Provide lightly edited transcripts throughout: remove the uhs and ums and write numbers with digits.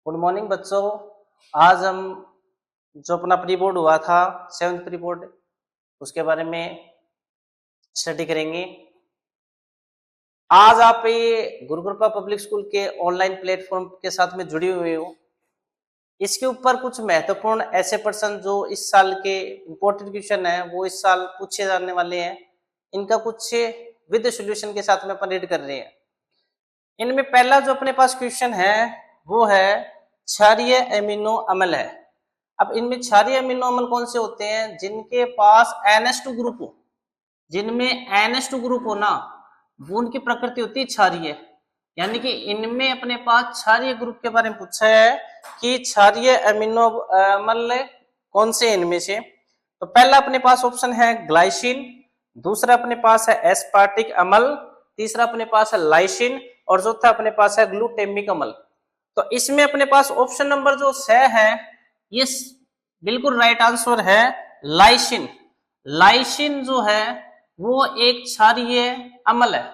Good morning बच्चों। आज हम जो अपना प्री बोर्ड हुआ था 7th प्री बोर्ड उसके बारे में स्टडी करेंगे। आज आप ये गुरुकृपा पब्लिक स्कूल के ऑनलाइन प्लेटफॉर्म के साथ में जुड़े हुए हो। इसके ऊपर कुछ महत्वपूर्ण ऐसे प्रश्न जो इस साल के इंपॉर्टेंट क्वेश्चन है वो इस साल पूछे जाने वाले हैं। इनका कुछ विद सॉल्यूशन के साथ में अपन रीड कर रहे हैं। इनमें पहला जो अपने पास क्वेश्चन है वो है क्षारीय एमिनो अम्ल है। अब इनमें क्षारीय अमीनो अम्ल कौन से होते हैं? जिनके पास NH2 ग्रुप हो, जिनमें NH2 ग्रुप हो ना, वो उनकी प्रकृति होती है क्षारीय। यानी कि इनमें अपने पास क्षारीय ग्रुप के बारे में पूछा है कि क्षारीय अमीनो अम्ल कौन से इनमें से। तो पहला अपने पास ऑप्शन है ग्लाइसिन, दूसरा अपने पास है एस्पार्टिक अम्ल, तीसरा अपने पास है लाइसिन और चौथा अपने पास है ग्लूटेमिक अम्ल। तो इसमें अपने पास ऑप्शन नंबर जो 6 है ये बिल्कुल राइट आंसर है लाइसिन। लाइसिन जो है वो एक क्षारीय अम्ल है,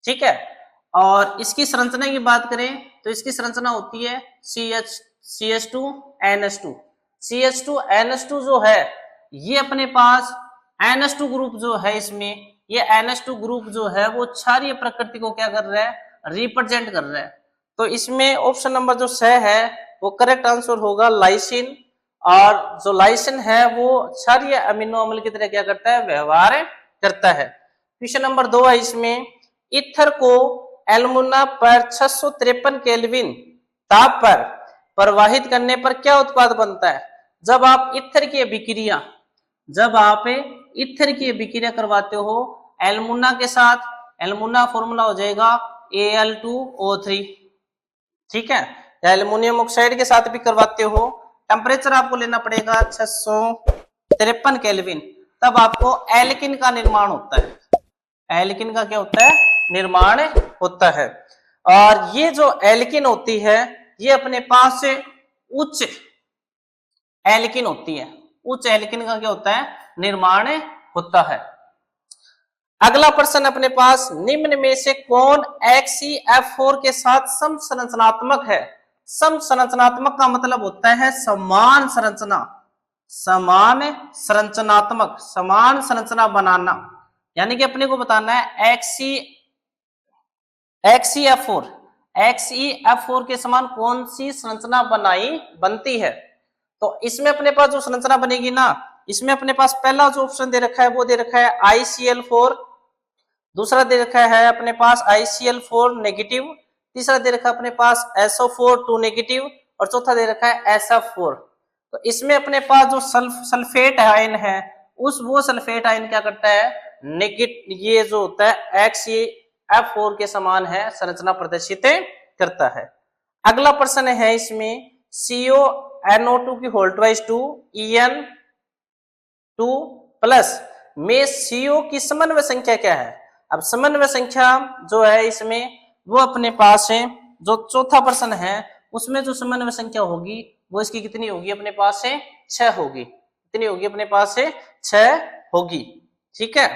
ठीक है। और इसकी संरचना की बात करें तो इसकी संरचना होती है CH2NH2। CH2NH2 जो है ये अपने पास NH2 ग्रुप जो है, इसमें ये NH2 ग्रुप जो है वो क्षारीय प्रकृति को क्या कर रहा है? रिप्रेजेंट कर रहा है। तो इसमें ऑप्शन नंबर जो 6 है वो करेक्ट आंसर होगा लाइसिन। और जो लाइसिन है वो क्षारीय अमीनो अम्ल की तरह क्या करता है? व्यवहार करता है। क्वेश्चन नंबर 2 है इसमें, ईथर को एल्युमिना पर 653 केल्विन ताप पर प्रवाहित करने पर क्या उत्पाद बनता है? जब आप ईथर की अभिक्रिया करवाते हो एल्युमिना के साथ, एल्युमिना फॉर्मूला हो जाएगा Al2O3, ठीक है। एल्युमिनियम ऑक्साइड के साथ भी करवाते हो, टेम्परेचर आपको लेना पड़ेगा 653 केल्विन, तब आपको एल्किन का निर्माण होता है। एल्किन का क्या होता है? निर्माण होता है। और ये जो एल्किन होती है ये अपने पास से उच्च एल्किन होती है। उच्च एल्किन का क्या होता है? निर्माण होता है। अगला प्रश्न अपने पास, निम्न में से कौन HCF4 के साथ समसंरचनात्मक है? समसंरचनात्मक का मतलब होता है समान संरचना, समान संरचना बनाना। यानी कि अपने को बताना है HCF4 के समान कौन सी संरचना बनती है। तो इसमें अपने पास जो संरचना बनेगी ना, इसमें अपने पास पहला जो ऑप्शन दे रखा है वो दे रखा है ICl4, दूसरा दे रखा है अपने पास ICl4 नेगेटिव, तीसरा दे रखा है अपने पास SO4 2 नेगेटिव और चौथा दे रखा है SF4। तो इसमें अपने पास जो सल्फेट आयन है वो सल्फेट आयन क्या करता है? ये जो होता है HCF4 के समान है संरचना प्रदर्शित करता है। अगला प्रश्न है इसमें, CONO2 की होल ट्वाइस 2 En2 प्लस में CO की समन्वय संख्या क्या है? अब समन्वय संख्या जो है इसमें वो अपने पास है, जो चौथा प्रश्न है उसमें जो समन्वय संख्या होगी वो इसकी कितनी होगी? अपने पास से 6 होगी। कितनी होगी? अपने पास से 6 होगी, ठीक है।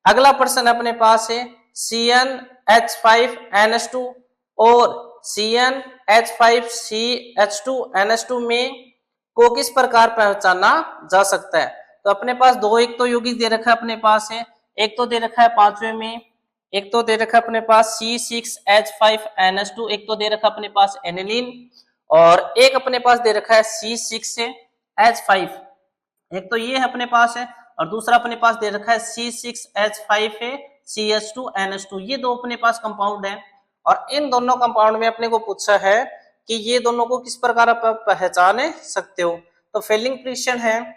अगला प्रश्न अपने पास है CnH5NH2 और CnH5CH2NH2 में को किस प्रकार पहचाना जा सकता है? तो अपने पास दो, एक तो यौगिक दे रखा है अपने पास है, एक तो दे रखा है 5वें में, एक तो दे रखा है अपने पास C6H5NH2, एक तो दे रखा है अपने पास एनिलीन और एक अपने पास दे रखा है C6H5। एक तो ये है अपने पास है और दूसरा अपने पास दे रखा है C6H5CH2NH2। ये दो अपने पास कंपाउंड है और इन दोनों कंपाउंड में अपने को पूछा है कि ये दोनों को किस प्रकार आप पहचान सकते हो। तो फेलिंग फ्रिक्शन है,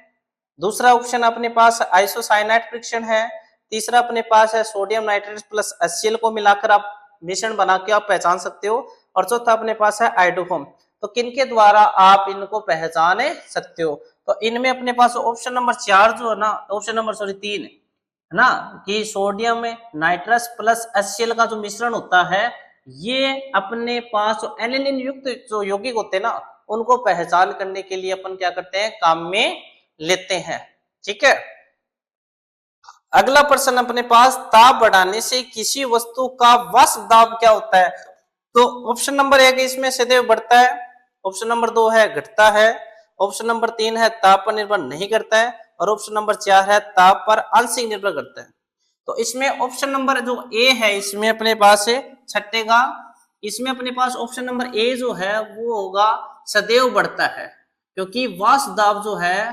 दूसरा ऑप्शन अपने पास आइसोसाइनाइड फ्रिक्शन है, तीसरा अपने पास है सोडियम नाइट्रेट प्लस HCl को मिलाकर आप मिश्रण बना के आप पहचान सकते हो और चौथा अपने पास है आइडोफॉर्म। तो किनके द्वारा आप इनको पहचान सकते हो? तो इनमें अपने पास ऑप्शन नंबर 4 जो है ना, ऑप्शन नंबर 3 है ना, कि सोडियम नाइट्रस प्लस HCl का जो मिश्रण होता है ये अपने पास एनिलीन युक्त जो यौगिक होते हैं ना उनको पहचान करने के लिए अपन क्या करते हैं? काम में लेते हैं, ठीक है। अगला प्रश्न अपने पास, ताप बढ़ाने से किसी वस्तु का वाष्प दाब क्या होता है? तो ऑप्शन नंबर 1 इसमें सदैव बढ़ता है, ऑप्शन नंबर 2 है घटता है, ऑप्शन नंबर 3 है ताप पर निर्भर नहीं करता है, और ऑप्शन नंबर 4 है ताप पर आंशिक निर्भर करता है। तो इसमें ऑप्शन नंबर जो ए है इसमें अपने पास है छठे का, इसमें अपने पास ऑप्शन नंबर ए जो है वो होगा सदैव बढ़ता है, क्योंकि वाष्प दाब जो है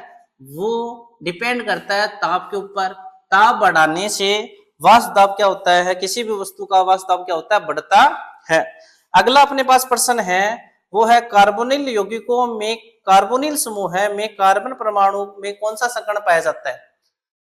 वो डिपेंड करता है ताप के ऊपर। ताप बढ़ाने से वाष्प दाब क्या होता है, किसी भी वस्तु का वाष्प दाब क्या होता है, बढ़ता है। अगला अपने पास प्रश्न है वो है कार्बोनिल यौगिकों में कार्बोनिल समूह है में कार्बन परमाणु में कौन सा संकरण पाया जाता है।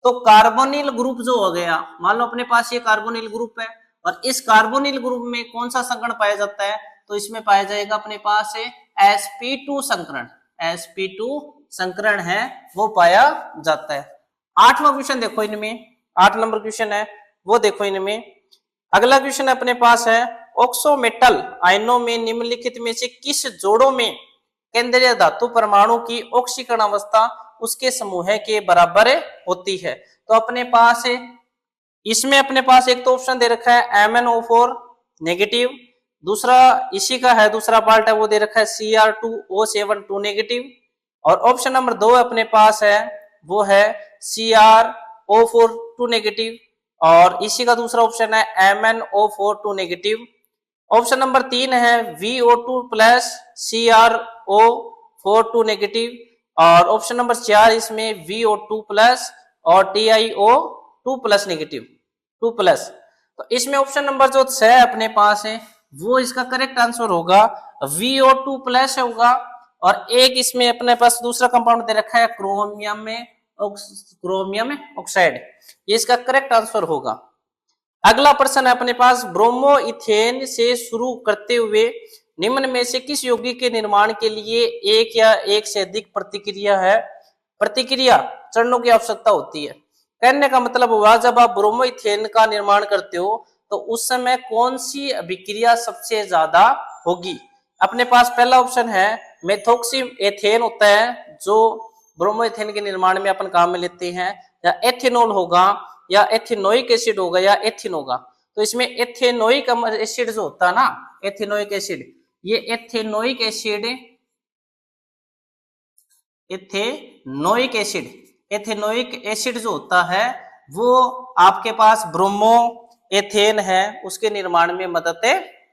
तो कार्बोनिल ग्रुप जो हो गया, मान लो अपने पास ये कार्बोनिल ग्रुप है और इस कार्बोनिल ग्रुप में कौन सा संकरण पाया जाता है, तो इसमें पाया जाएगा अपने पास sp2 संकरण, sp2 संकरण है वो पाया जाता है। 8वां क्वेश्चन देखो इनमें, 8 नंबर क्वेश्चन है वो देखो इनमें। अगला क्वेश्चन अपने पास है ऑक्सोमेटल आयनों में निम्नलिखित में से किस जोड़ों में केंद्रीय धातु परमाणु की ऑक्सीकरण अवस्था उसके समूह के बराबर होती है। तो अपने पास इसमें अपने पास एक तो ऑप्शन दे रखा है MnO4 नेगेटिव, दूसरा इसी का है दूसरा पार्ट है वो दे रखा है Cr2O7 नेगेटिव, और ऑप्शन नंबर 2 अपने पास है वो है CrO4 नेगेटिव, और इसी का दूसरा ऑप्शन है MnO4 नेगेटिव। ऑप्शन नंबर 3 है VO2 प्लस CrO4 नेगेटिव, और ऑप्शन नंबर 4 इसमें VO2 प्लस और TiO2 प्लस नेगेटिव 2 प्लस। तो इसमें ऑप्शन नंबर जो 6 अपने पास है वो इसका करेक्ट आंसर होगा, VO2 प्लस होगा। और एक इसमें अपने पास दूसरा कंपाउंड दे रखा है क्रोमियम ऑक्साइड, ये इसका करेक्ट आंसर होगा। अगला प्रश्न है अपने पास ब्रोमो इथेन से शुरू करते हुए निम्न में से किस यौगिक के निर्माण के लिए एक या एक से अधिक प्रतिक्रिया चरणों की आवश्यकता होती है। कहने का मतलब हुआ जब आप ब्रोमो इथेन का निर्माण करते हो तो उस समय कौन सी अभिक्रिया सबसे ज्यादा होगी। अपने पास पहला ऑप्शन है मेथोक्सी एथेन होता है जो ब्रोमो इथेन के निर्माण में अपन काम में लेते हैं, या एथेनॉल होगा, या एथेनोइक एसिड होगा, या एथिन होगा। तो इसमें एथेनोइक एसिड जो होता है ना, एथेनोइक एसिड, ये एथेनोइक एसिड जो होता है वो आपके पास ब्रोमो एथेन है उसके निर्माण में मदद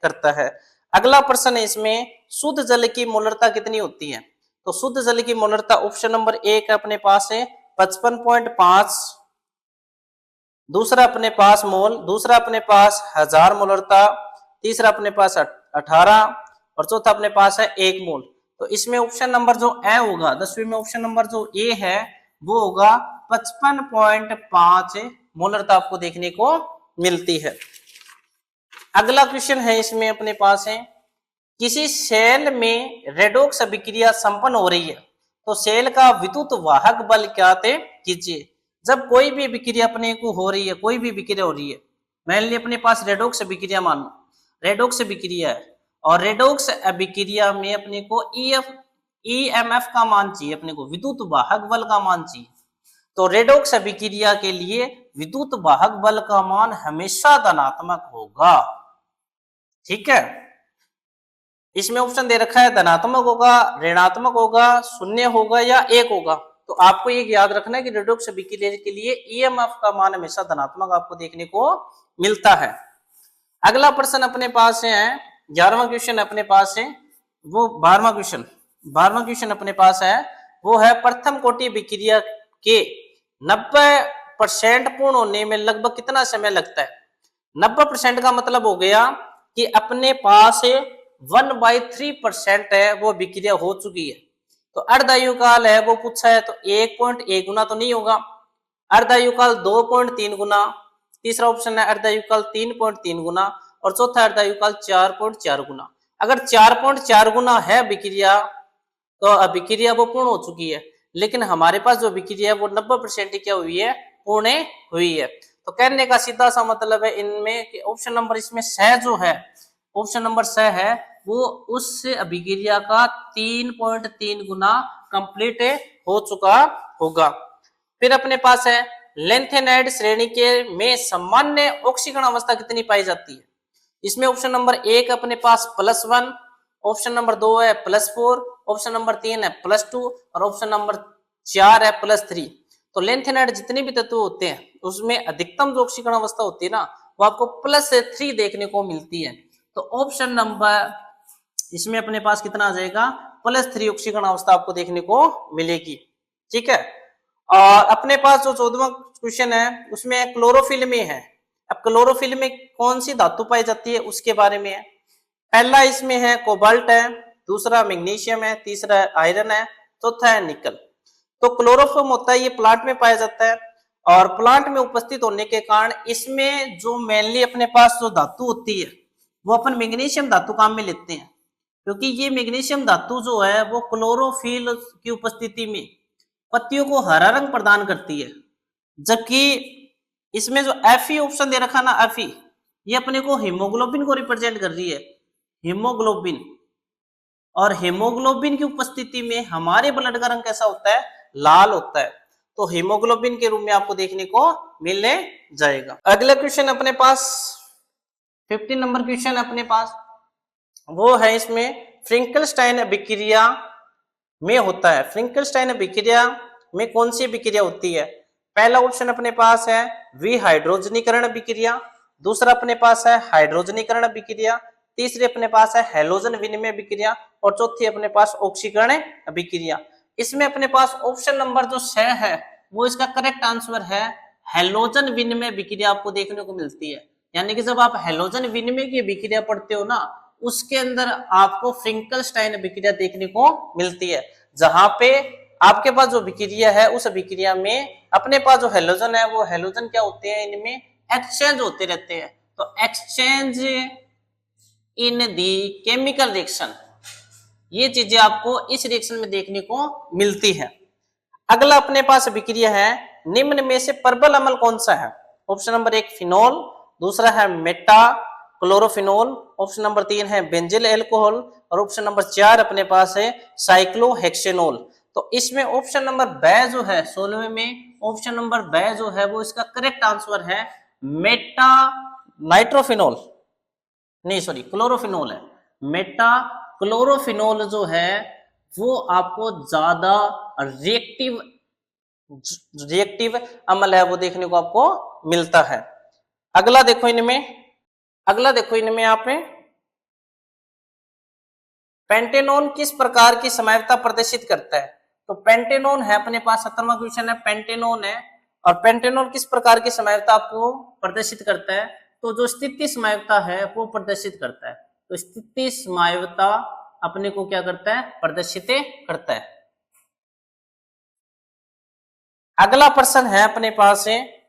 करता है। अगला प्रश्न है इसमें शुद्ध जल की मोलरता कितनी होती है। तो शुद्ध जल की मोलरता ऑप्शन नंबर 1 अपने पास है 55.5, दूसरा अपने पास मोल, दूसरा अपने पास 1000 मोलरता, तीसरा अपने पास 18, और चौथा अपने पास है 1 मोल। तो इसमें ऑप्शन नंबर जो ए होगा 10वीं में ऑप्शन नंबर जो ए है वो होगा 55.5 मोलरता आपको देखने को मिलती है। अगला क्वेश्चन है इसमें अपने पास है किसी सेल में रेडॉक्स अभिक्रिया संपन्न हो रही है तो सेल का विद्युत वाहक बल ज्ञात कीजिए। जब कोई भी अभिक्रिया अपने को हो रही है, कोई भी अभिक्रिया हो रही है, मान लीजिए अपने पास रेडॉक्स अभिक्रिया, मान लो रेडॉक्स अभिक्रिया है और रेडॉक्स अभिक्रिया में अपने को EMF का मान चाहिए, अपने को विद्युत वाहक बल का मान चाहिए। तो रेडॉक्स अभिक्रिया के लिए विद्युत वाहक बल का मान हमेशा धनात्मक होगा, ठीक है। इसमें ऑप्शन दे रखा है धनात्मक होगा, ऋणात्मक होगा, शून्य होगा या 1 होगा। तो आपको ये याद रखना है कि रेडॉक्स अभिक्रिया के लिए EMF का मान हमेशा धनात्मक आपको देखने को मिलता है। अगला प्रश्न अपने पास है 11वां क्वेश्चन अपने पास है वो 12वां क्वेश्चन अपने पास है वो है प्रथम कोटि अभिक्रिया के 90% पूर्ण होने में लगभग कितना समय लगता है। 90% का मतलब हो गया कि अपने पास 1/3% है वो अभिक्रिया हो चुकी है। तो अर्धायु काल है वो पूछा है तो 1.1 गुना तो नहीं होगा, अर्धायु काल 2.3 गुना, तीसरा ऑप्शन है अर्धायु काल 3.3 गुना, और चौथा अर्धायु काल 4.4 गुना। अगर 4.4 गुना है अभिक्रिया तो अभिक्रिया वो पूर्ण हो चुकी है, लेकिन हमारे पास जो अभिक्रिया है वो 90% क्या हुई है, पूर्ण हुई है। तो कहने का सीधा सा मतलब है इनमें कि ऑप्शन नंबर इसमें स जो है, ऑप्शन नंबर स है वो उस अभिक्रिया का 3.3 गुना कंप्लीट हो चुका होगा। फिर अपने पास है लेंथेनाइड श्रेणी के में सामान्य ऑक्सीकरण अवस्था कितनी पाई जाती है। इसमें ऑप्शन नंबर 1 अपने पास +1, ऑप्शन नंबर 2 है +4, ऑप्शन नंबर 3 है +2 और ऑप्शन नंबर 4 है +3। तो लेंथेनाइड जितने भी तत्व होते हैं उसमें अधिकतम जो ऑक्सीकरण अवस्था होती है ना वो आपको +3 देखने को मिलती है। तो ऑप्शन नंबर इसमें अपने पास कितना आ जाएगा, +3 ऑक्सीकरण अवस्था आपको देखने को मिलेगी। ठीक है, और अपने पास जो 14वां क्वेश्चन है उसमें क्लोरोफिल में है। अब क्लोरोफिल में कौन सी धातु पाई जाती है उसके बारे में है। पहला इसमें है कोबाल्ट है, दूसरा मैग्नीशियम है, तीसरा आयरन है, चौथा है निकल। तो क्लोरोफॉर्म होता है ये प्लांट में पाया जाता है और प्लांट में उपस्थित होने के कारण इसमें जो मेनली अपने पास जो धातु होती है वो अपन मैग्नीशियम धातु काम में लेते हैं, क्योंकि ये मैग्नीशियम धातु जो है वो क्लोरोफिल की उपस्थिति में पत्तियों को हरा रंग प्रदान करती है। जबकि इसमें जो Fe ऑप्शन दे रखा ना Fe, ये अपने को हीमोग्लोबिन को रिप्रेजेंट कर रही है, हीमोग्लोबिन। और हीमोग्लोबिन की उपस्थिति में हमारे ब्लड का रंग कैसा होता है, लाल होता है। तो हीमोग्लोबिन के रूप में आपको देखने को मिलने जाएगा। अगला क्वेश्चन अपने पास 15 नंबर क्वेश्चन अपने पास वो है, इसमें फ्रिंकलस्टाइन अभिक्रिया में होता है। फ्रिंकलस्टाइन अभिक्रिया में कौन सी अभिक्रिया होती है? पहला ऑप्शन अपने पास है विहाइड्रोजनीकरण अभिक्रिया, दूसरा अपने पास है हाइड्रोजनीकरण अभिक्रिया, तीसरी अपने पास है हैलोजन विनिमय अभिक्रिया और चौथी अपने पास ऑक्सीकरण अभिक्रिया। इसमें अपने पास ऑप्शन नंबर जो 6 है वो इसका करेक्ट आंसर है। हैलोजन विनिमय अभिक्रिया आपको देखने को मिलती है, यानी कि जब आप हैलोजन विनिमय की अभिक्रिया पढ़ते हो ना उसके अंदर आपको फ्रिंकलस्टाइन अभिक्रिया देखने को मिलती है, जहां पे आपके पास जो अभिक्रिया है उस अभिक्रिया में अपने पास जो हैलोजन है वो हैलोजन क्या होते हैं, इनमें एक्सचेंज होते रहते हैं। तो exchange in the chemical reaction, ये चीजें आपको इस रिएक्शन में देखने को मिलती है। अगला अपने पास अभिक्रिया है, निम्न में से प्रबल अम्ल कौन सा है? ऑप्शन नंबर 1 फिनोल, दूसरा है मेटा क्लोरोफिनोल, ऑप्शन नंबर 3 है बेंजिल एल्कोहल और ऑप्शन नंबर 4 अपने पास है साइक्लोहेक्सेनोल। तो इसमें ऑप्शन नंबर ब जो है 16वें में ऑप्शन नंबर ब जो है वो इसका करेक्ट आंसर है मेटा नाइट्रोफिनोल, नहीं सॉरी क्लोरोफिनोल है। मेटा क्लोरोफिनोल जो है वो आपको ज्यादा रिएक्टिव अम्ल है वो देखने को आपको मिलता है। अगला देखो इनमें आप पेंटेनोन किस प्रकार की समयता प्रदर्शित करता है? तो पेंटेनोन है अपने पास 17वां क्वेश्चन है, पेंटेनोन है और पेंटेनोन किस प्रकार की समयता आपको प्रदर्शित करता है? तो जो स्थिति समयता है वो प्रदर्शित करता है। तो स्थिति समयता अपने को क्या करता है, प्रदर्शित करता है। अगला प्रश्न है अपने पास है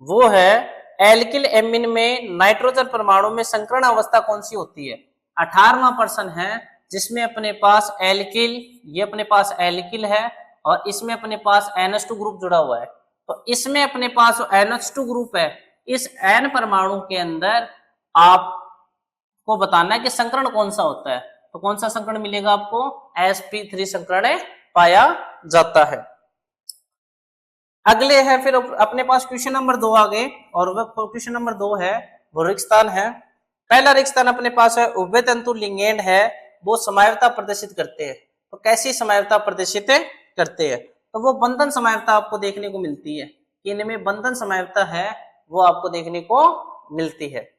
वो है एल्किल एमिन में नाइट्रोजन परमाणु में संकरण अवस्था कौन सी होती है? 18वां प्रश्न है जिसमें अपने पास एल्किल, ये अपने पास एल्किल है और इसमें अपने पास NH2 ग्रुप जुड़ा हुआ है। तो इसमें अपने पास जो NH2 ग्रुप है इस N परमाणु के अंदर आपको बताना है कि संकरण कौन सा होता है। तो कौन सा संकरण मिलेगा आपको? sp3 संकरण पाया जाता है। अगले है फिर अपने पास क्वेश्चन नंबर 2 आ गए और वह क्वेश्चन नंबर 2 है वो रिक्तस्थान है। पहला रिक्तस्थान अपने पास है उभय तंतु लिगेंड है वो समयता प्रदर्शित करते हैं। तो कैसी समयता प्रदर्शित करते हैं? तो वो बंधन समयता आपको देखने को मिलती है, इनमें बंधन समयता है वो आपको देखने को मिलती है।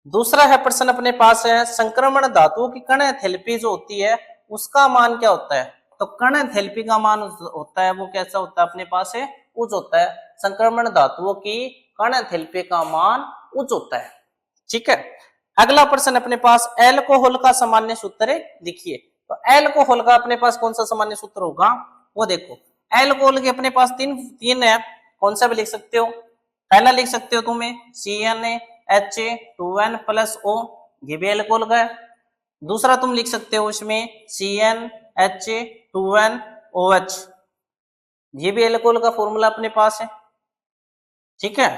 दूसरा है प्रश्न अपने पास है संक्रमण धातुओं की कण एंथैल्पी जो होती है उसका मान क्या होता है? तो कण एंथैल्पी का मान होता है वो कैसा होता है अपने पास है, उच्च होता है। संक्रमण धातुओं की कण एंथैल्पी का मान उच्च होता है। ठीक है, अगला प्रश्न अपने पास एल्कोहल का सामान्य सूत्र लिखिए। तो एल्कोहल का अपने पास कौन सा सामान्य सूत्र होगा वो देखो। एल्कोहल के अपने पास तीन है, कौन सा भी लिख सकते हो। पहला लिख सकते हो तुम्हें CnH2n+O, ये भी एल्कोहल का है। दूसरा तुम लिख सकते हो इसमें CnH2nOH, ये भी एल्कोहल का फॉर्मूला अपने पास है। ठीक है,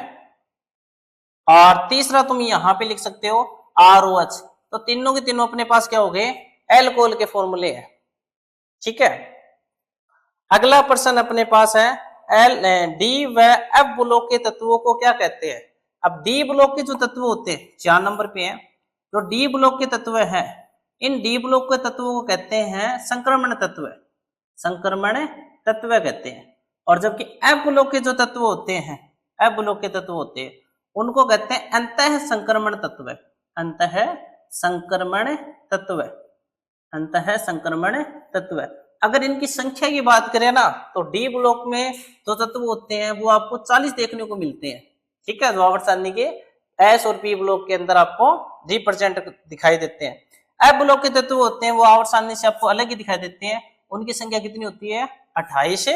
और तीसरा तुम यहां पे लिख सकते हो ROH। तो तीनों के तीनों अपने पास क्या हो गए, एल्कोहल के फॉर्मूले हैं। ठीक है, अगला प्रश्न अपने पास है डी व एफ ब्लॉक के तत्वों को क्या कहते हैं? अब डी ब्लॉक के जो तत्व होते हैं 4 नंबर पे है। जो डी ब्लॉक के तत्व हैं इन डी ब्लॉक के तत्वों को कहते हैं संक्रमण तत्व, संक्रमण तत्व कहते हैं। और जबकि एफ ब्लॉक के जो तत्व होते हैं, एफ ब्लॉक के तत्व होते हैं, उनको कहते हैं अंतः संक्रमण तत्व, अंतः संक्रमण तत्व, अंतः संक्रमण तत्व। अगर इनकी संख्या की बात करें ना तो डी ब्लॉक में जो तत्व होते हैं वो आपको 40 देखने को मिलते हैं, ठीक है। जो आवर्त सारणी के एस और पी ब्लॉक के अंदर आपको रिप्रेजेंट दिखाई देते हैं। एफ ब्लॉक के तत्व होते हैं वो आवर्त सारणी से आपको अलग ही दिखाई देते हैं, उनकी संख्या कितनी होती है, 28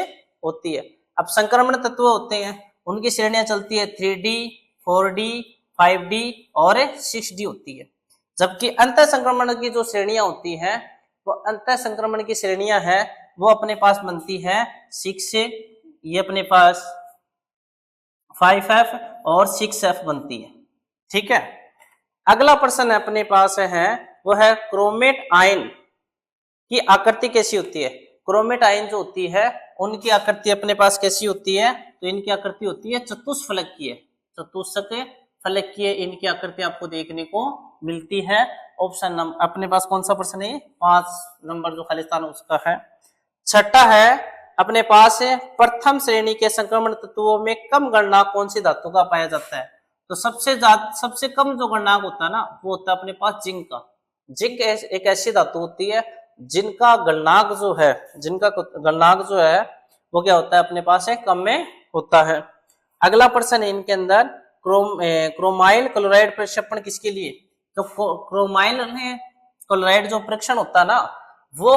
होती है। अब संक्रमण तत्व होते हैं उनकी श्रेणियां चलती है 3D, 4D, 5D और 6D होती है। जबकि अंतः संक्रमण की जो श्रेणियां होती हैं वो अंतः संक्रमण की श्रेणियां हैं वो अपने पास बनती है 6 से, ये अपने पास 5F और 6F बनती है, ठीक है। अगला प्रश्न अपने पास है वो है क्रोमेट आयन की आकृति कैसी होती है। क्रोमेट आयन जो होती है उनकी आकृति अपने पास कैसी होती है, तो इनकी आकृति होती है चतुष्फलकीय, चतुष्क फलकीय इनकी आकृति आपको देखने को मिलती है। ऑप्शन नंबर अपने पास कौन सा प्रश्न है, 5 नंबर जो खाली स्थान उसका है। छठा है अपने पास है प्रथम श्रेणी के संक्रमण तत्वों में कम गणनांक कौन सी धातु का पाया जाता है। तो सबसे कम जो गणनांक होता है ना वो होता है अपने पास जिंक का। जिंक एक ऐसी धातु होती है जिनका गणनांक जो है, जिनका गणनांक जो है वो क्या होता है अपने पास है कम में होता है। अगला प्रश्न है इनके अंदर क्रोमाइल क्लोराइड प्रक्षेपण किसके लिए। तो क्रोमाइल क्लोराइड जो प्रक्षेपण होता है ना वो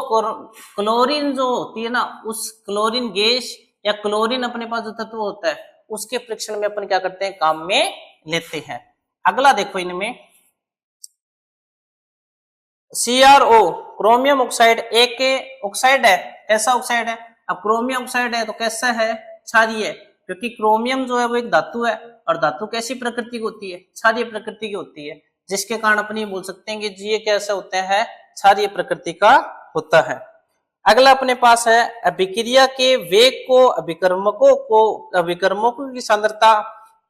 क्लोरीन जो होती है ना उस क्लोरीन गैस या क्लोरीन अपने पास जो तत्व होता है उसके प्रक्षेपण में अपन क्या करते हैं, काम में लेते हैं। अगला देखो इनमें CrO क्रोमियम ऑक्साइड एक ऑक्साइड है, कैसा ऑक्साइड है। अब क्रोमियम ऑक्साइड है तो कैसा है, क्षारीय है, क्योंकि क्रोमियम जो है वो एक धातु है और धातु कैसी प्रकृति की होती है, क्षारीय प्रकृति की होती है, जिसके कारण अपन ये बोल सकते हैं कि ये कैसे होते हैं, क्षारीय प्रकृति का होता है। अगला अपने पास है अभिक्रिया के वेग को अभिकर्मकों की सांद्रता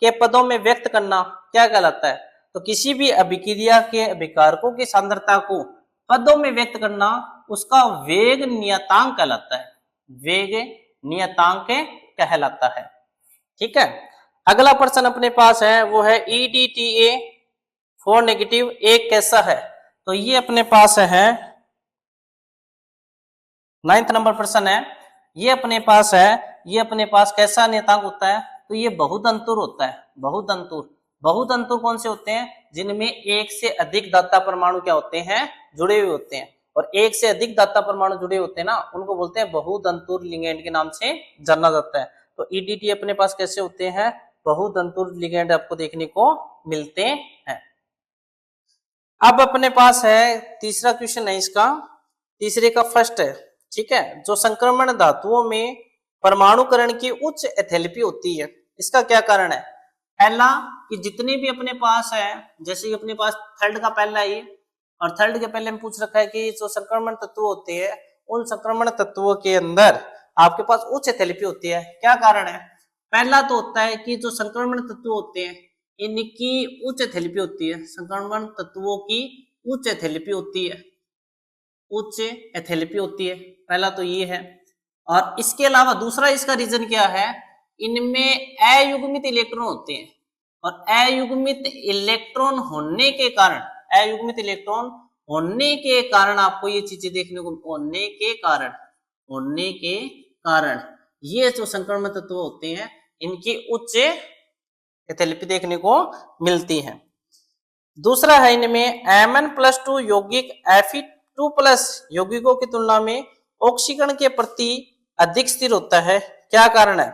के पदों में व्यक्त करना क्या कहलाता है। तो किसी भी अभिक्रिया के अभिकारकों की सांद्रता को पदों में व्यक्त करना उसका वेग नियतांक कहलाता है, वेग नियतांक कहलाता है, ठीक है। अगला प्रश्न अपने पास है वो है EDTA4 नेगेटिव एक कैसा है। तो ये अपने पास है 9th नंबर प्रश्न है, ये अपने पास है, ये अपने पास कैसा नियतांक होता है। तो ये बहुतंतुर होता है, बहुतंतुर। बहुतंतुर कौन से होते हैं, जिनमें एक से अधिक दाता परमाणु क्या होते हैं, जुड़े हुए होते हैं। और एक से अधिक दाता परमाणु जुड़े होते हैं ना उनको बोलते हैं बहुतंतुर लिगेंड के नाम से जाना जाता है। तो EDT अपने पास कैसे होते हैं, बहुतंतुर लिगेंड आपको देखने को मिलते हैं। अब अपने पास है तीसरा क्वेश्चन है इसका, तीसरे का फर्स्ट है, ठीक है। जो संक्रमण धातुओं में परमाणुकरण की उच्च एथैलेपी होती है इसका क्या कारण है। पहला कि जितने भी अपने पास है, जैसे कि अपने पास थर्ड का पहला ही और थर्ड के पहले में पूछ रखा है कि जो संक्रमण तत्व होते हैं उन संक्रमण तत्वों के अंदर आपके पास उच्च एथैलेपी होती है। क्या कारण है, पहला तो होता है कि जो संक्रमण तत्व होते हैं इनकी उच्च एथैलेपी होती है, संक्रमण तत्वों की उच्च एथैलेपी होती है, उच्च एथैलेपी होती है, पहला तो ये है। और इसके अलावा दूसरा इसका रीजन क्या है, इनमें अयुग्मित इलेक्ट्रॉन होते हैं और अयुग्मित इलेक्ट्रॉन होने के कारण, अयुग्मित इलेक्ट्रॉन होने के कारण आपको ये चीजें देखने को होने के कारण ये जो संक्रमण तत्व होते हैं इनकी उच्च एथैलेपी देखने को मिलती है। दूसरा है इनमें Mn+2 यौगिक Fe2+ यौगिकों की तुलना में ऑक्सीकरण के प्रति अधिक स्थिर होता है, क्या कारण है।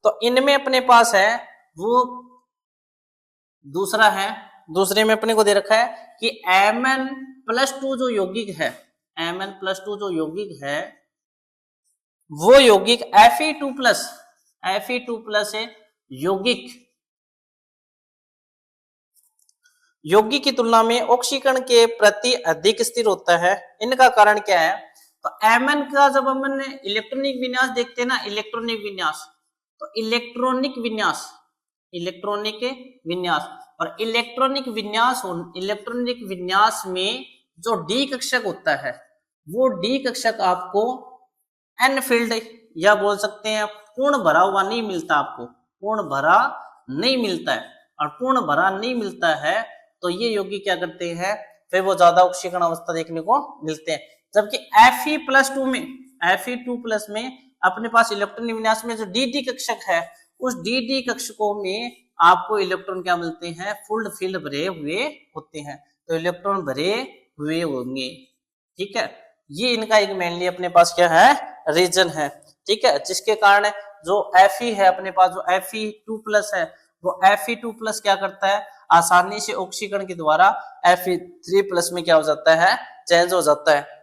तो इनमें अपने पास है वो दूसरा है, दूसरे में अपने को दे रखा है कि Mn+2 जो यौगिक है, Mn+2 जो यौगिक है वो यौगिक Fe2+ यौगिक की तुलना में ऑक्सीकरण के प्रति अधिक स्थिर होता है। इनका कारण क्या है, तो Mn का जब हम इलेक्ट्रॉनिक विन्यास देखते हैं ना, इलेक्ट्रॉनिक विन्यास, तो इलेक्ट्रॉनिक विन्यास और इलेक्ट्रॉनिक विन्यास में जो डी कक्षक होता है वो डी कक्षक आपको अनफिल्ड या बोल सकते हैं पूर्ण भरा हुआ नहीं मिलता, आपको पूर्ण भरा नहीं मिलता है। और पूर्ण भरा नहीं मिलता है तो ये यौगिक क्या करते हैं, फिर वो ज्यादा ऑक्सीकरण अवस्था देखने को मिलते हैं। जबकि Fe+2 में Fe2+ में अपने पास इलेक्ट्रॉन विन्यास में जो डी कक्षक है उस डी कक्षकों में आपको इलेक्ट्रॉन क्या मिलते हैं, फुल फील्ड भरे हुए होते हैं, तो इलेक्ट्रॉन भरे हुए होंगे। ठीक है, ये इनका एक मेनली अपने पास क्या है, रीजन है। ठीक है, जिसके कारण जो Fe है अपने पास, जो Fe2+ है वो Fe2+ क्या करता है, आसानी से ऑक्सीकरण के द्वारा Fe3+ में क्या हो जाता है, चेंज हो जाता है।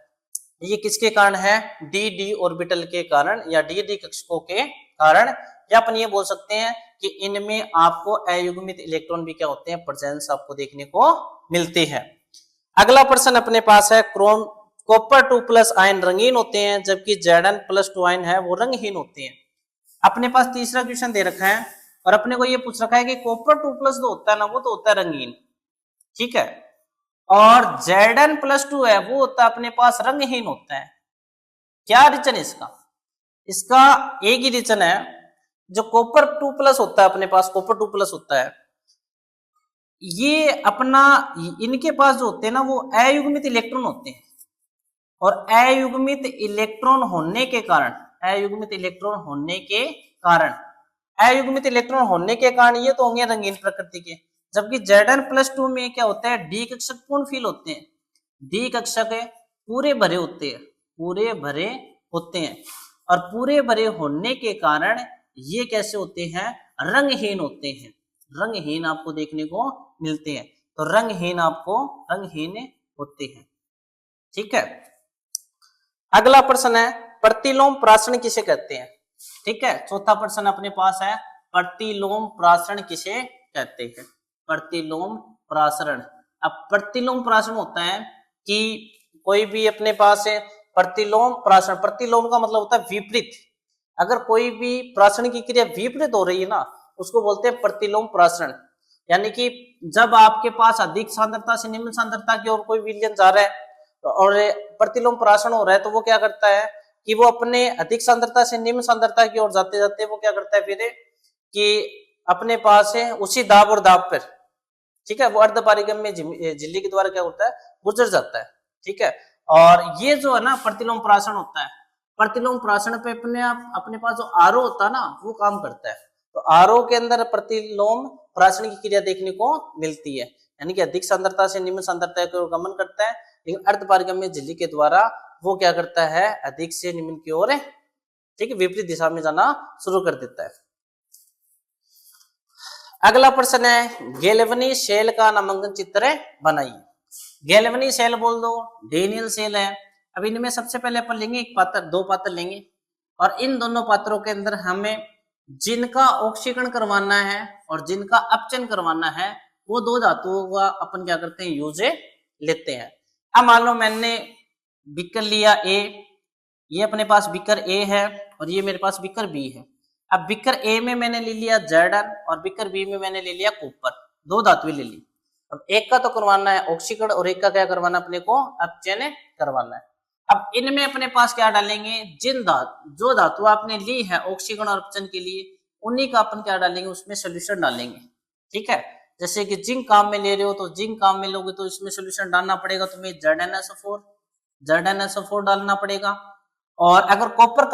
ये किसके कारण है, डी ऑर्बिटल के कारण या डी कक्षकों के कारण, या अपन ये बोल सकते हैं कि इनमें आपको अयुग्मित इलेक्ट्रॉन भी क्या होते हैं, प्रेजेंस आपको देखने को मिलते हैं। अगला प्रश्न अपने पास है, कॉपर 2+ आयन रंगीन होते हैं जबकि Zn+2 आयन है वो रंगहीन होते हैं। अपने पास तीसरा क्वेश्चन दे रखा है और अपने को ये पूछ रखा है कि कॉपर 2+ जो होता है ना वो तो होता है रंगीन, ठीक है, और Zn+2 है वो होता है अपने पास रंगहीन होता है। क्या रीजन है इसका? इसका एक ही रीजन है, जो कॉपर 2+ होता है अपने पास, कॉपर 2+ होता है, ये अपना इनके पास जो होते हैं ना वो अयुग्मित इलेक्ट्रॉन होते हैं, और अयुग्मित इलेक्ट्रॉन होने के कारण, अयुग्मित इलेक्ट्रॉन होने के कारण, अयुग्मित इलेक्ट्रॉन होने के कारण ये तो होंगे रंगीन प्रकृति के। जबकि Zn+2 में क्या होता है, डी कक्षक पूर्ण फील होते हैं, डी कक्षक पूरे भरे होते हैं, पूरे भरे होते हैं, और पूरे भरे होने के कारण ये कैसे होते हैं, रंगहीन होते हैं, रंगहीन आपको देखने को मिलते हैं, तो रंगहीन आपको रंगहीन होते हैं। ठीक है, अगला प्रश्न है, प्रतिलोम प्राशन किसे कहते हैं? ठीक है, चौथा प्रश्न अपने पास है, प्रतिलोम प्राशन किसे कहते हैं? प्रतिलोम प्रासरण। अब प्रतिलोम प्राशन होता है कि कोई भी अपने पास है प्रतिलोम प्राशन, प्रतिलोम का मतलब होता है विपरीत, अगर कोई भी प्राशन की क्रिया विपरीत हो रही है ना उसको बोलते हैं प्रतिलोम प्राशन। यानी कि जब आपके पास अधिक सांद्रता से निम्न सांद्रता की ओर कोई विलयन जा रहा है और प्रतिलोम प्राशन हो रहा है तो वो क्या करता है कि वो अपने अधिक सांद्रता से निम्न सांद्रता की ओर जाते जाते वो क्या करता है फिर कि अपने पास है उसी दाब और दाब पर, ठीक है, वो अर्धपारगम्य झिल्ली के द्वारा क्या होता है, गुजर जाता है। ठीक है, और ये जो है ना प्रतिलोम प्राशन होता है, प्रतिलोम प्राशन पे अपने पास जो आरो होता है ना वो काम करता है, तो आरो के अंदर प्रतिलोम प्राशन की क्रिया देखने को मिलती है, यानी कि अधिक सांद्रता से निम्न सांद्रता की ओर गमन करता है, लेकिन अर्धपारगम्य झिल्ली के द्वारा वो क्या करता है, अधिक से निम्न की ओर, ठीक है, विपरीत दिशा में जाना शुरू कर देता है। अगला प्रश्न है, गैल्वेनी शेल का नामांकन चित्र बनाइए। गैल्वेनी शेल बोल दो, डेनियल शेल है। अब इनमें सबसे पहले अपन लेंगे एक पात्र, दो पात्र लेंगे, और इन दोनों पात्रों के अंदर हमें जिनका ऑक्सीकरण करवाना है और जिनका अपचयन करवाना है वो दो धातुओं का अपन क्या करते हैं, यूज लेते हैं। अब मान लो मैंने बीकर लिया ए, ये अपने पास बीकर ए है और ये मेरे पास बीकर बी है। अब बीकर ए में मैंने ले लिया Zn और बीकर बी में मैंने ले लिया कॉपर, दो धातुएं ले ली। अब एक का तो करवाना है ऑक्सीकरण और एक का क्या करवाना अपने को, अपचयन करवाना है। अब इनमें अपने पास क्या डालेंगे, जो धातु आपने ली है ऑक्सीकरण और अपचयन के लिए उन्हीं का अपन क्या डालेंगे, उसमें सोल्यूशन डालेंगे। ठीक है, जैसे कि जिंक काम में ले रहे हो तो जिंक काम में लोगे तो इसमें सोल्यूशन डालना पड़ेगा तुम्हें ZnSO4 डालना पड़ेगा। और अगर कॉपर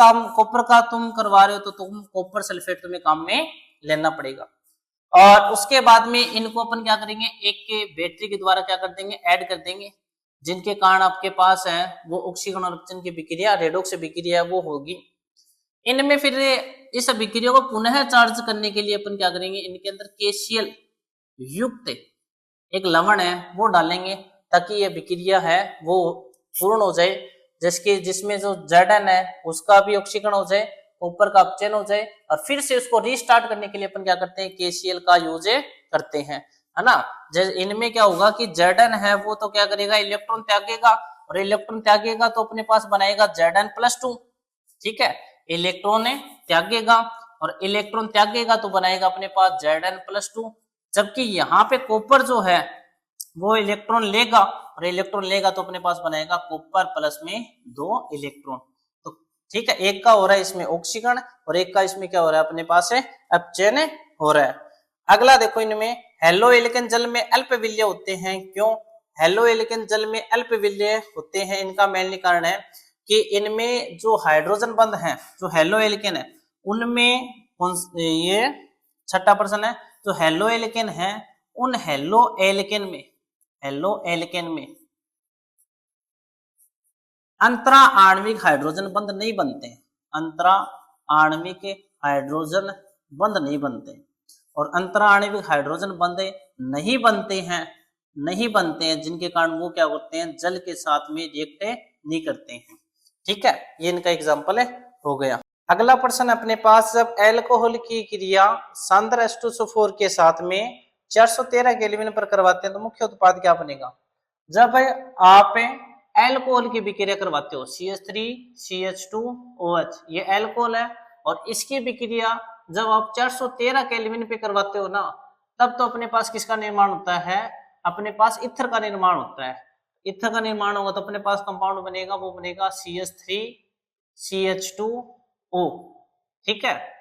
का तुम करवा रहे हो तो तुम कॉपर सल्फेट तुम्हें काम में लेना पड़ेगा। और उसके बाद में इनको अपन क्या करेंगे, एक के बैटरी के द्वारा क्या कर देंगे, ऐड कर देंगे, जिनके कारण आपके पास है वो ऑक्सीकरण और अपचयन की विक्रिया, रेडॉक्स विक्रिया वो होगी। इनमें फिर इस अभिक्रिया को पुनः चार्ज करने के लिए अपन क्या करेंगे, इनके अंदर KCl युक्त एक लवण है वो डालेंगे ताकि ये विक्रिया है वो पूर्ण हो जाए, जिसमें जो Zn है उसका भी ऑक्सीकरण हो जाए, कॉपर का अपचयन हो जाए, और फिर से उसको रीस्टार्ट करने के लिए अपन क्या करते हैं, KCl का यूज करते हैं, है ना। इनमें क्या होगा कि Zn है वो तो क्या करेगा, इलेक्ट्रॉन त्यागेगा, और इलेक्ट्रॉन त्यागेगा तो अपने पास बनाएगा Zn+2। ठीक है, इलेक्ट्रॉन त्यागेगा और इलेक्ट्रॉन त्यागेगा तो बनाएगा अपने पास Zn+2। जबकि यहाँ पे कॉपर जो है वो इलेक्ट्रॉन लेगा, और इलेक्ट्रॉन लेगा तो अपने पास बनाएगा कॉपर प्लस में 2 इलेक्ट्रॉन। तो ठीक है, एक का हो रहा है इसमें ऑक्सीकरण और एक का इसमें क्या हो रहा है अपने पास है अपचयन हो रहा है। अगला देखो, इनमें हेलो एल्केन जल में अल्पविलीय होते हैं, क्यों हेलो एल्केन जल में अल्पविलीय होते हैं? इनका मेनली कारण है कि इनमें जो हाइड्रोजन बंध है, जो हेलो एल्केन है उनमें ये छठा प्रश्न है, जो हेलो एल्केन है उन हेलो एल्केन में अंतरा आणविक हाइड्रोजन बंध नहीं बनते हैं, अंतरा आणविक हाइड्रोजन बंध नहीं बनते, और अंतरा आणविक हाइड्रोजन बंध नहीं बनते हैं जिनके कारण वो क्या होते हैं, जल के साथ में रिएक्ट नहीं करते हैं। ठीक है, ये इनका एग्जाम्पल हो गया। अगला प्रश्न अपने पास, जब एल्कोहल की क्रिया सांद्र H2SO4 के साथ में 413 केल्विन पर करवाते हैं तो मुख्य उत्पाद क्या बनेगा? जब आप एल्कोहल की विक्रिया करवाते हो CH3CH2OH, ये एल्कोहल है, और इसकी विक्रिया जब आप 413 केल्विन पे करवाते हो ना, तब तो अपने पास किसका निर्माण होता है? अपने पास ईथर का निर्माण होता है। ईथर का निर्माण होगा तो अपने पास कंपाउंड बनेगा, वो बनेगा CH3CH2O। ठीक है,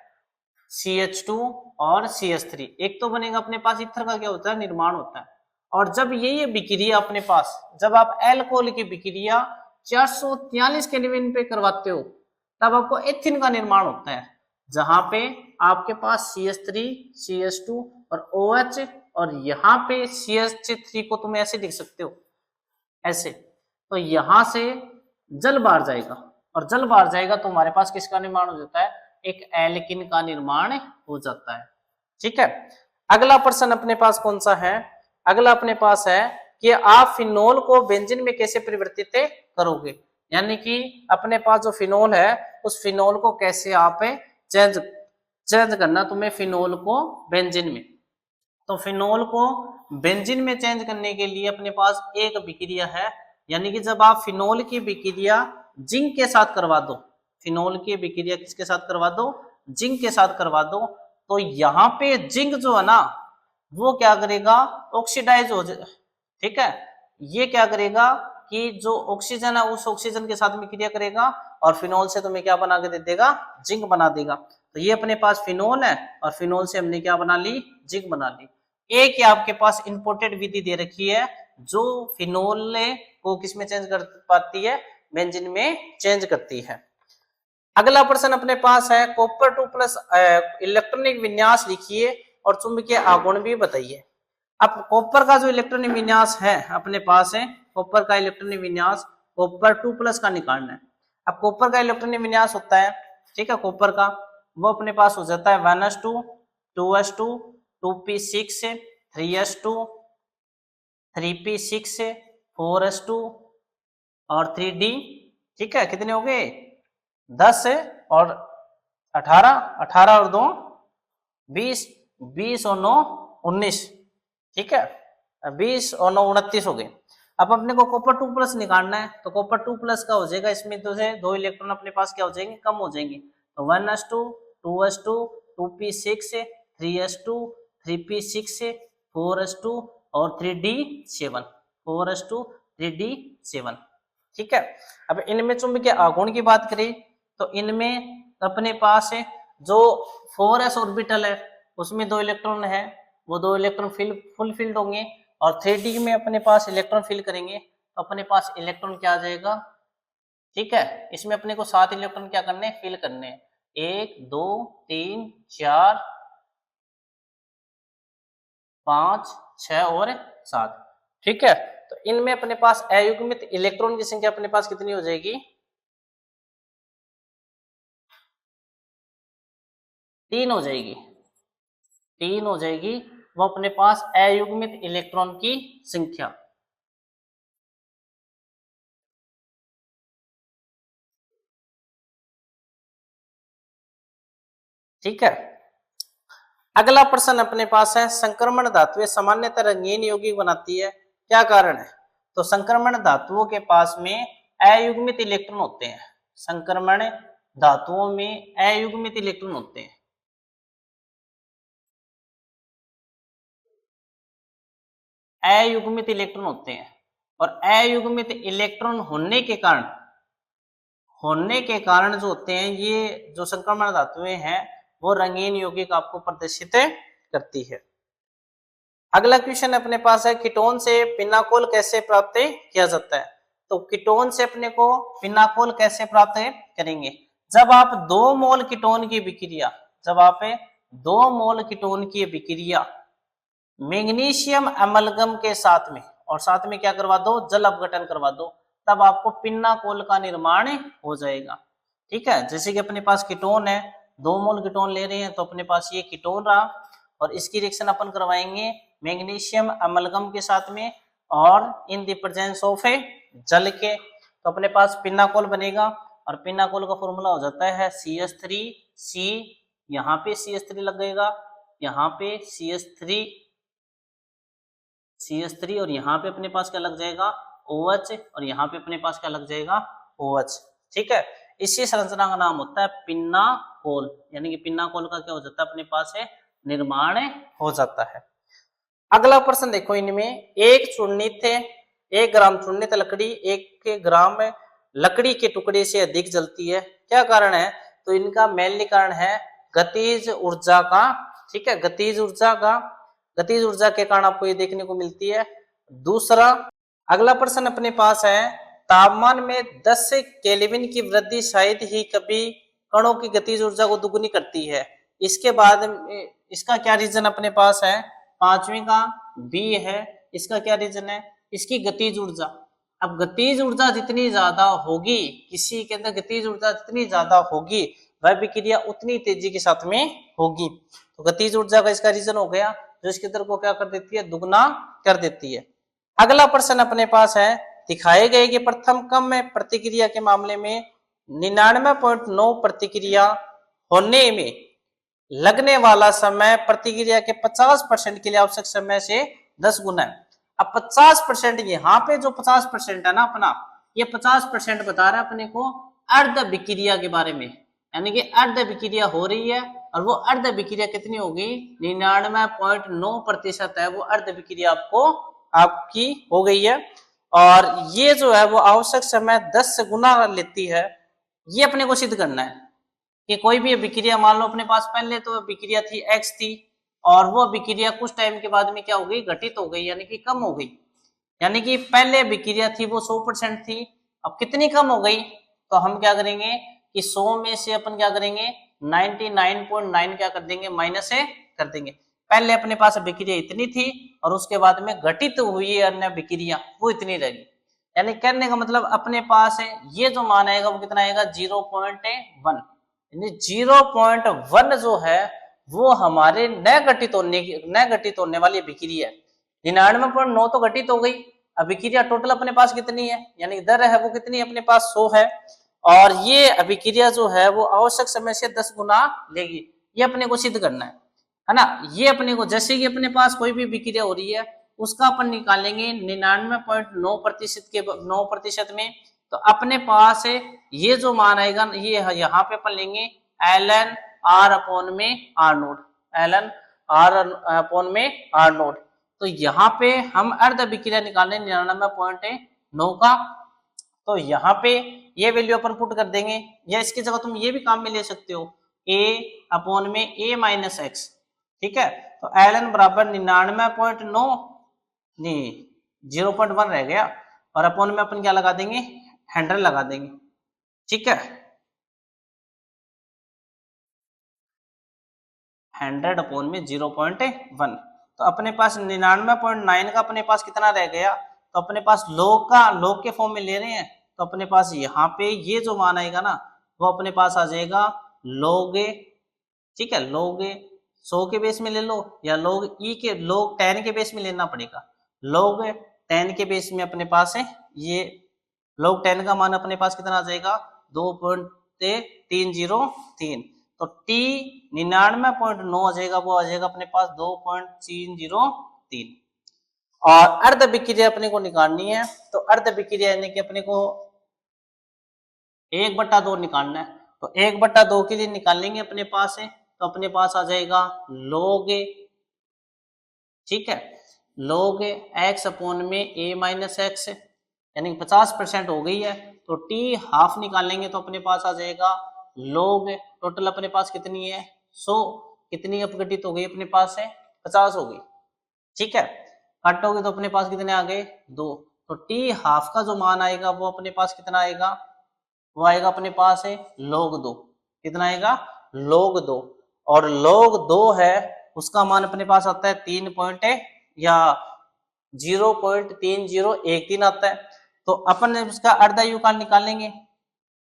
CH2 और CH3 एक तो बनेगा, अपने पास ईथर का क्या होता है निर्माण होता है। और जब ये विक्रिया अपने पास, जब आप एल्कोहल की विक्रिया 443 केल्विन पे करवाते हो तब आपको एथिन का निर्माण होता है, जहां पे आपके पास CH3 CH2 और OH, और यहाँ पे CH3 को तुम ऐसे लिख सकते हो ऐसे, तो यहां से जल बाहर जाएगा, और जल बाहर जाएगा तो हमारे पास किसका निर्माण हो जाता है? एक एल्किन का निर्माण हो जाता है। ठीक है, अगला प्रश्न अपने पास कौन सा है? अगला अपने पास है कि आप फिनोल को बेंजीन में कैसे परिवर्तित करोगे, यानी कि अपने पास जो फिनोल है उस फिनोल को कैसे आप चेंज करना तुम्हें, फिनोल को बेंजीन में। तो फिनोल को बेंजीन में चेंज करने के लिए अपने पास एक विक्रिया है, यानी कि जब आप फिनोल की विक्रिया जिंक के साथ करवा दो, फिनोल की विक्रिया किसके साथ करवा दो? जिंक के साथ करवा दो, तो यहाँ पे जिंक जो है ना वो क्या करेगा? ऑक्सीडाइज हो जाए। ठीक है, ये क्या करेगा कि जो ऑक्सीजन है उस ऑक्सीजन के साथ में क्रिया करेगा और फिनोल से तुम्हें क्या बना के दे देगा? जिंक बना देगा। तो ये अपने पास फिनोल है और फिनोल से हमने क्या बना ली? जिंक बना ली। एक ही आपके पास इंपोर्टेड विधि दे रखी है जो फिनोल को किस में चेंज कर पाती है? बेंजीन में चेंज करती है। अगला प्रश्न अपने पास है, कॉपर 2+ इलेक्ट्रॉनिक विन्यास लिखिए और चुंबकीय आघूर्ण भी बताइए। अब कॉपर का जो इलेक्ट्रॉनिक विन्यास है अपने पास है, कॉपर का इलेक्ट्रॉनिक विन्यास कॉपर 2+ का निकालना है। अब कॉपर का इलेक्ट्रॉनिक विन्यास होता है, ठीक है, कॉपर का वो अपने पास हो जाता है 1s2 2s2 2p6 3s2 3p6 4s2 और 3d। ठीक है, कितने हो गए? 10 और 18, 18 और 2 20, 20 और 9 19। ठीक है, 20 और 9 29 हो गए। अब अपने को कॉपर 2+ निकालना है, तो कॉपर 2+ का हो जाएगा, इसमें तो से 2 इलेक्ट्रॉन अपने पास क्या हो जाएंगे? कम हो जाएंगे। तो 1s2 2s2 2p6 3s2 3p6 4s2 और 3d7 4s2 3d7। ठीक है, अब इनमें चुंबकीय आघूर्ण की बात करें तो इनमें अपने पास जो 4s ऑर्बिटल है उसमें 2 इलेक्ट्रॉन है, वो 2 इलेक्ट्रॉन फुल फिल्ड होंगे, और 3d में अपने पास इलेक्ट्रॉन फिल करेंगे तो अपने पास इलेक्ट्रॉन क्या आ जाएगा? ठीक है, इसमें अपने को 7 इलेक्ट्रॉन क्या करने हैं? फिल करने हैं। 1 2 3 4 5 6 और 7। ठीक है, तो इनमें अपने पास अयुग्मित इलेक्ट्रॉन की संख्या अपने पास कितनी हो जाएगी? 3 हो जाएगी, 3 हो जाएगी वो अपने पास अयुग्मित इलेक्ट्रॉन की संख्या। ठीक है, अगला प्रश्न अपने पास है, संक्रमण धातुएं सामान्यतः रंगीन यौगिक बनाती है, क्या कारण है? तो संक्रमण धातुओं के पास में अयुग्मित इलेक्ट्रॉन होते हैं, संक्रमण धातुओं में अयुग्मित इलेक्ट्रॉन होते हैं। अयुग्मित इलेक्ट्रॉन होते हैं, और अयुग्मित इलेक्ट्रॉन होने के कारण जो होते हैं, ये जो संक्रमण धातुएं हैं वो रंगीन यौगिक आपको प्रदर्शित करती है। अगला क्वेश्चन अपने पास है, कीटोन से पिनाकोल कैसे प्राप्त किया जाता है। तो कीटोन से अपने को पिनाकोल कैसे प्राप्त करेंगे, जब आप 2 मोल कीटोन की विक्रिया, जब आप 2 मोल कीटोन की विक्रिया मैग्नीशियम अमलगम के साथ में, और साथ में क्या करवा दो, जल अपघटन करवा दो, तब आपको पिनाकोल का निर्माण हो जाएगा। ठीक है, जैसे कि अपने पास कीटोन है, 2 मोल कीटोन ले रहे हैं, तो अपने पास ये कीटोन रहा, और इसकी रिएक्शन अपन करवाएंगे मैग्नीशियम अमलगम के साथ में, और इन द प्रेजेंस ऑफ जल के, तो अपने पास पिनाकोल बनेगा। और पिनाकोल का फॉर्मूला हो जाता है CH3C, यहाँ पे CH3 लगेगा, यहाँ पे CH3 और यहाँ पे अपने पास क्या लग जाएगा, OH, और यहाँ पे अपने पास क्या लग जाएगा, OH। ठीक है, इसी संरचना का नाम होता है पिनाकोल, यानी कि पिनाकोल का क्या हो जाता है, अपने पास है निर्माण हो जाता है। अगला प्रश्न देखो, इनमें 1 ग्राम चुनित लकड़ी 1 ग्राम लकड़ी के टुकड़े से अधिक जलती है, क्या कारण है। तो इनका मेनली कारण है गतिज ऊर्जा का। ठीक है, गतिज ऊर्जा के कारण आपको ये देखने को मिलती है। दूसरा, अगला प्रश्न अपने पास है, तापमान में 10 केल्विन की वृद्धि शायद ही कभी कणों की गतिज ऊर्जा को दुगुनी करती है। इसके बाद इसका क्या रीजन अपने पास है, 5वें का बी है, इसका क्या रीजन है, इसकी गतिज ऊर्जा। अब गतिज ऊर्जा जितनी ज्यादा होगी, किसी के अंदर गतिज ऊर्जा जितनी ज्यादा होगी, वह विक्रिया उतनी तेजी के साथ में होगी। तो गतिज ऊर्जा का इसका रीजन हो गया, जो इसके अंदर को क्या कर देती है, दुगना कर देती है। अगला प्रश्न अपने पास है, दिखाए गए कि प्रथम क्रम प्रतिक्रिया के मामले में 99.9 प्रतिक्रिया होने में लगने वाला समय प्रतिक्रिया के 50% के लिए आवश्यक समय से 10 गुना है। अब 50%, यहाँ पे जो 50% है ना अपना, ये 50% बता रहा है अपने को अर्ध विक्रिया के बारे में, यानी कि अर्ध विक्रिया हो रही है, और वो अर्ध विक्रिया कितनी होगी, 99.9% है वो अर्ध विक्रिया आपकी हो गई है। और ये जो है वो आवश्यक समय 10 गुना लेती है। ये अपने को सिद्ध करना है कि कोई भी विक्रिया, मान लो अपने पास पहले तो विक्रिया थी X थी, और वो विक्रिया कुछ टाइम के बाद में क्या हो गई, घटित हो गई, यानी कि कम हो गई। यानी कि पहले विक्रिया थी वो 100% थी, अब कितनी कम हो गई, तो हम क्या करेंगे कि 100 में से अपन क्या करेंगे 99.9 क्या कर देंगे, माइनस कर देंगे। पहले अपने पास विक्रिया इतनी थी, और उसके बाद में घटित हुई अन्य विक्रिया वो इतनी रहेगी। यानी कहने का मतलब अपने पास है ये जो मान आएगा वो कितना आएगा, 0.1। 0.1 जो है वो हमारे न घटित होने वाली विक्रिया है। 99.9 तो घटित हो गई, अब विक्रिया टोटल अपने पास कितनी है, यानी दर है वो कितनी अपने पास 100 है, और ये अभिक्रिया जो है वो आवश्यक समय से 10 गुना लेगी। ये अपने को सिद्ध करना है ना। ये अपने को जैसे कि अपने पास कोई भी विक्रिया हो रही है उसका अपन निकालेंगे 99.9% के 9% में, तो अपने पास है ये जो मान आएगा, ये यहाँ पे अपन लेंगे ln r अपॉन में r note, ln r upon में r नोट। तो यहाँ पे हम अर्ध विक्रिया निकालें 99.9 का, तो यहाँ पे ये वैल्यू अपन पुट कर देंगे, या इसकी जगह तुम ये भी काम में ले सकते हो a अपॉन में a माइनस एक्स। ठीक है, तो ln बराबर 99.9 नहीं 0.1 रह गया, और अपॉन में अपन क्या लगा देंगे, 100 लगा देंगे। ठीक है, 100 अपॉन में 0.1, तो अपने पास 99.9 का अपने पास कितना रह गया, तो अपने पास log के फॉर्म में ले रहे हैं, तो अपने पास यहाँ पे ये जो मान आएगा ना वो अपने पास आ जाएगा log a। ठीक है, log a 100 के बेस में ले लो, या log 10 के बेस में लेना पड़ेगा। log 10 के बेस में अपने पास है ये log 10 का मान अपने पास कितना आ जाएगा, 2.303, तो t 99.9 आ जाएगा, वो आ जाएगा अपने पास 2.303। और अर्ध विक्रिया अपने को निकालनी है, तो अर्ध विक्रिया यानी कि अपने को 1/2 निकालना है, तो 1/2 के लिए निकालेंगे अपने पास है, तो अपने पास आ जाएगा log a। ठीक है, log x अपॉन में a माइनस एक्स, यानी 50% हो गई है। तो t हाफ निकालेंगे तो अपने पास आ जाएगा log, टोटल अपने पास कितनी है 100, कितनी अपघटित हो गई अपने पास है 50 हो गई, ठीक है। काटोगे तो अपने पास कितने आ गए 2, तो t हाफ का जो मान आएगा वो अपने पास कितना आएगा, वो आएगा अपने पास है log 2, कितना आएगा log 2, और log 2 है उसका मान अपने पास आता है 3 पॉइंट या 0.3013 आता है। तो अपन ने उसका अर्धायुकाल निकालेंगे,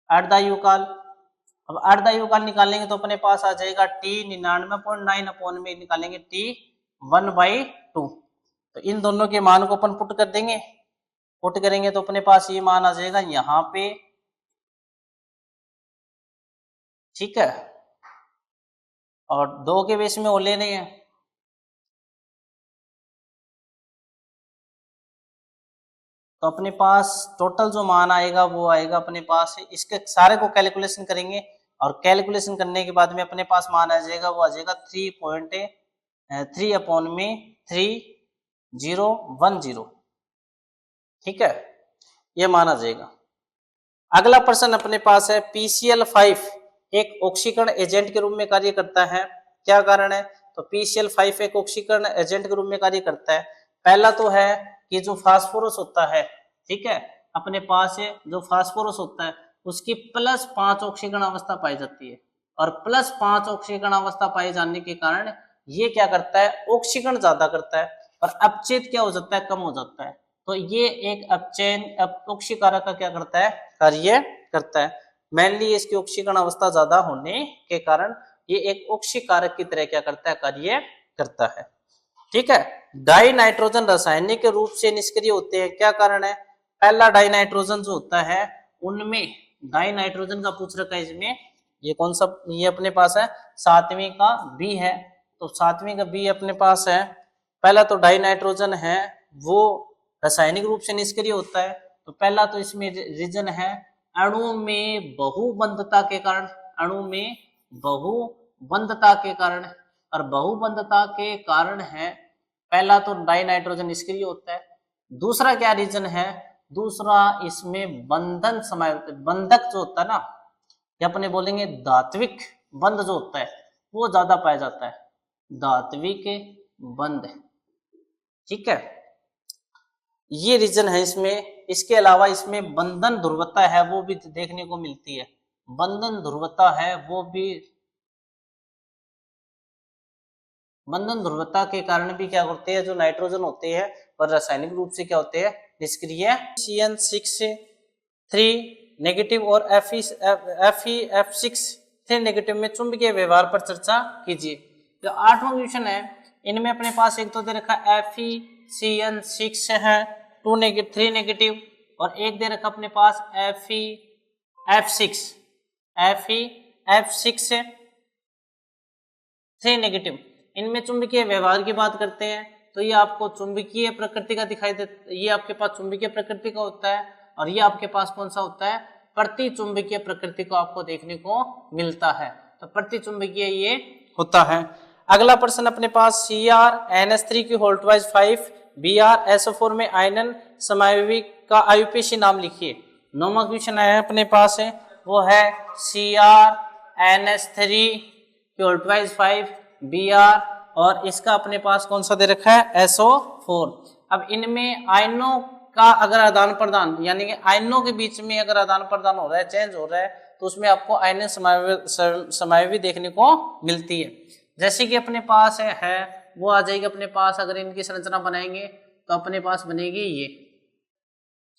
अर्धायुकाल, अब अर्धायुकाल निकालेंगे तो अपने पास आ जाएगा t 99.9 अपॉन में निकालेंगे t 1/2, तो इन दोनों के मान को अपन पुट कर देंगे, पुट करेंगे तो अपने पास ये मान आ जाएगा यहाँ पे, ठीक है, और 2 के बेस में वो ले रहे हैं। तो अपने पास टोटल जो मान आएगा वो आएगा अपने पास है, इसके सारे को कैलकुलेशन करेंगे और कैलकुलेशन करने के बाद में अपने पास मान आ जाएगा, वो आ जाएगा 3 अपॉन में 3010, ठीक है, ये मान आ जाएगा। अगला प्रश्न अपने पास है PCl5 एक ऑक्सीकरण एजेंट के रूप में कार्य करता है, क्या कारण है, तो PCl5 एक ऑक्सीकरण एजेंट के रूप में कार्य करता है। पहला तो है कि जो फास्फोरस होता है, ठीक है, अपने पास है जो फास्फोरस होता है उसकी +5 ऑक्सीकरण अवस्था पाई जाती है, और +5 ऑक्सीकरण अवस्था पाए जाने के कारण ये क्या करता है, ऑक्सीकरण ज्यादा करता है और अपचेद क्या हो जाता है, कम हो जाता है। तो ये एक अपचयन ऑक्सीकारक का क्या करता है, कार्य करता है। मेनली इसकी ऑक्सीकरण अवस्था ज्यादा होने के कारण ये एक ऑक्सीकारक की तरह क्या करता है, कार्य करता है, ठीक है। डाई नाइट्रोजन रासायनिक रूप से निष्क्रिय होते हैं, क्या कारण है, पहला डाई नाइट्रोजन जो होता है उनमें, डाई नाइट्रोजन का पूछ रखा है इसमें, ये कौन सा, ये अपने पास है 7वीं का बी है, तो 7वीं का बी अपने पास है। पहला तो डाई नाइट्रोजन है वो रासायनिक रूप से निष्क्रिय होता है, तो पहला तो इसमें रीजन है अणु में बहुबंधता के कारण, अणु में बहुबंधता के कारण, और बहुबंधता के कारण है पहला तो डाई नाइट्रोजन निष्क्रिय होता है। दूसरा क्या रीजन है, दूसरा इसमें बंधन समय, बंधक जो होता है ना, या अपने बोलेंगे धात्विक बंध जो होता है वो ज्यादा पाया जाता है, धात्विक बंध, ठीक है, ये रीजन है इसमें। इसके अलावा इसमें बंधन ध्रुवता है वो भी देखने को मिलती है, बंधन ध्रुवता है वो भी, बंधन ध्रुवता के कारण भी क्या करते हैं, जो नाइट्रोजन होते हैं और रासायनिक रूप से क्या होते हैं, निष्क्रिय। CN6 3 नेगेटिव और Fe(F6) 3 नेगेटिव में चुंबकीय व्यवहार पर चर्चा कीजिए। जो 8वां क्वेश्चन है इनमें अपने पास एक तो दे रखा FeCN6 है 3 नेगेटिव, और एक दे रखा अपने पास FeF6 3 नेगेटिव। इनमें चुंबकीय व्यवहार की बात करते हैं तो ये आपको चुंबकीय प्रकृति का दिखाई देता, ये आपके पास चुंबकीय प्रकृति का होता है, और ये आपके पास कौन सा होता है, प्रति चुंबकीय प्रकृति को आपको देखने को मिलता है, तो प्रति चुंबकीय ये होता है। अगला प्रश्न अपने पास CrNH3 Br SO4 में आयनन समायोगी का आयुपेशी नाम लिखिए। 9वां क्वेश्चन है अपने पास है वो है CrNH3 Br और इसका अपने पास कौन सा दे रखा है SO4। अब इनमें आयनों का अगर आदान प्रदान, यानी कि आयनों के बीच में अगर आदान प्रदान हो रहा है, चेंज हो रहा है, तो उसमें आपको आयन समायोगी देखने को मिलती है। जैसे कि अपने पास है वो आ जाएगी अपने पास, अगर इनकी संरचना बनाएंगे तो अपने पास बनेगी ये,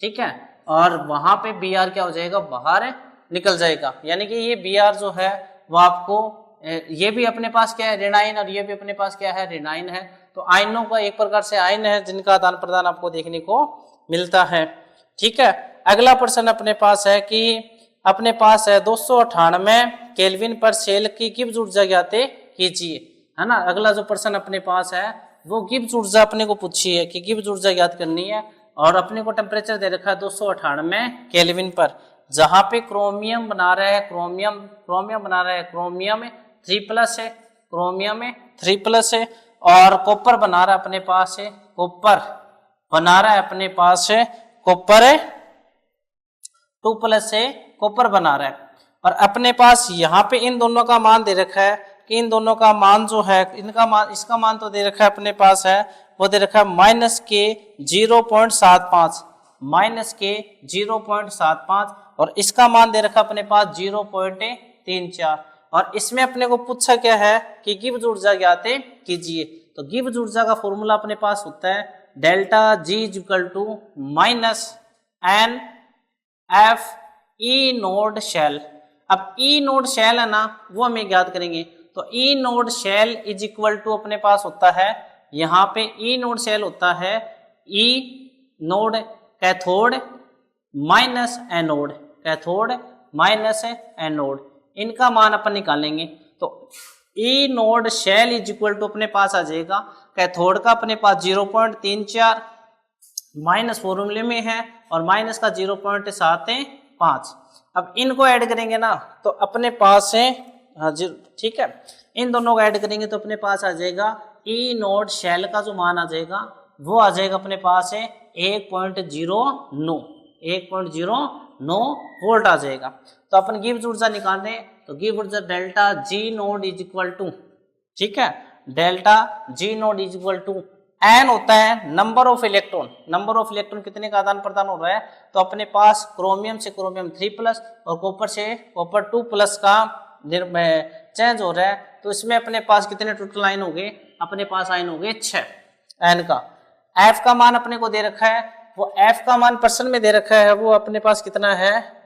ठीक है, और वहां पे Br क्या हो जाएगा, बाहर निकल जाएगा, यानी कि ये Br जो है वो आपको, ये भी अपने पास क्या है रेनाइन, और ये भी अपने पास क्या है रेनाइन है, तो आयनों का एक प्रकार से आयन है जिनका आदान प्रदान आपको देखने को मिलता है, ठीक है। अगला प्रश्न अपने पास है कि अपने पास है 298 केल्विन पर सेल की गिब्स ऊर्जा ज्ञात कीजिए, है ना। अगला जो प्रश्न अपने पास है वो गिब्स ऊर्जा अपने को पूछी है कि गिब्स ऊर्जा ज्ञात करनी है, और अपने को टेम्परेचर दे रखा है 298 केल्विन पर, जहां पे क्रोमियम बना रहा है, क्रोमियम बना रहा है, क्रोमियम 3+ है, क्रोमियम 3+ है, और कॉपर बना रहा है अपने पास है, कॉपर बना रहा है अपने पास है, कॉपर है 2 प्लस है, कॉपर बना रहा है। और अपने पास यहाँ पे इन दोनों का मान दे रखा है कि इन दोनों का मान जो है, इनका मान, इसका मान तो दे रखा है अपने पास है, वो दे रखा है माइनस के 0.75, माइनस के 0.75, और इसका मान दे रखा अपने पास 0.34। और इसमें अपने को पूछा क्या है कि गिब्स ऊर्जा ज्ञात कीजिए। तो गिब्स ऊर्जा का फॉर्मूला अपने पास होता है delta G equal to minus N F E nought cell. अब ई नोड शेल है ना, वो हमें ज्ञात करेंगे। तो E nought cell is equal to अपने पास होता है, यहाँ पे ई नोड शेल होता है E nought cathode minus anode, cathode minus anode, इनका मान अपन निकालेंगे। तो E nought cell is equal to अपने पास आ जाएगा कैथोड का अपने पास 0.34 माइनस फॉर्मूले में है, और माइनस का 0.75। अब इनको ऐड करेंगे ना तो अपने पास है, हाँ जी ठीक है, इन दोनों को ऐड करेंगे तो अपने पास आ जाएगा ई नोड शेल का जो मान आ जाएगा वो आ जाएगा अपने पास है 1.09, 1.09 वोल्ट आ जाएगा। तो अपन गिब्स ऊर्जा निकाल रहे हैं, तो गिब्स ऊर्जा delta G nought is equal to, ठीक है, delta G nought is equal to N होता है number of electron, number of electron कितने का आदान प्रदान हो रहा है। तो अपने पास क्रोमियम से क्रोमियम 3 प्लस और कॉपर से कॉपर 2 प्लस का चेंज हो रहा है। तो इसमें अपने पास कितने टोटल आयन हो गए, अपने पास आयन हो गए 6 एन का। एफ का मान अपने को दे रखा है, वो एफ का मान परसेंट में दे रखा है, वो अपने पास कितना है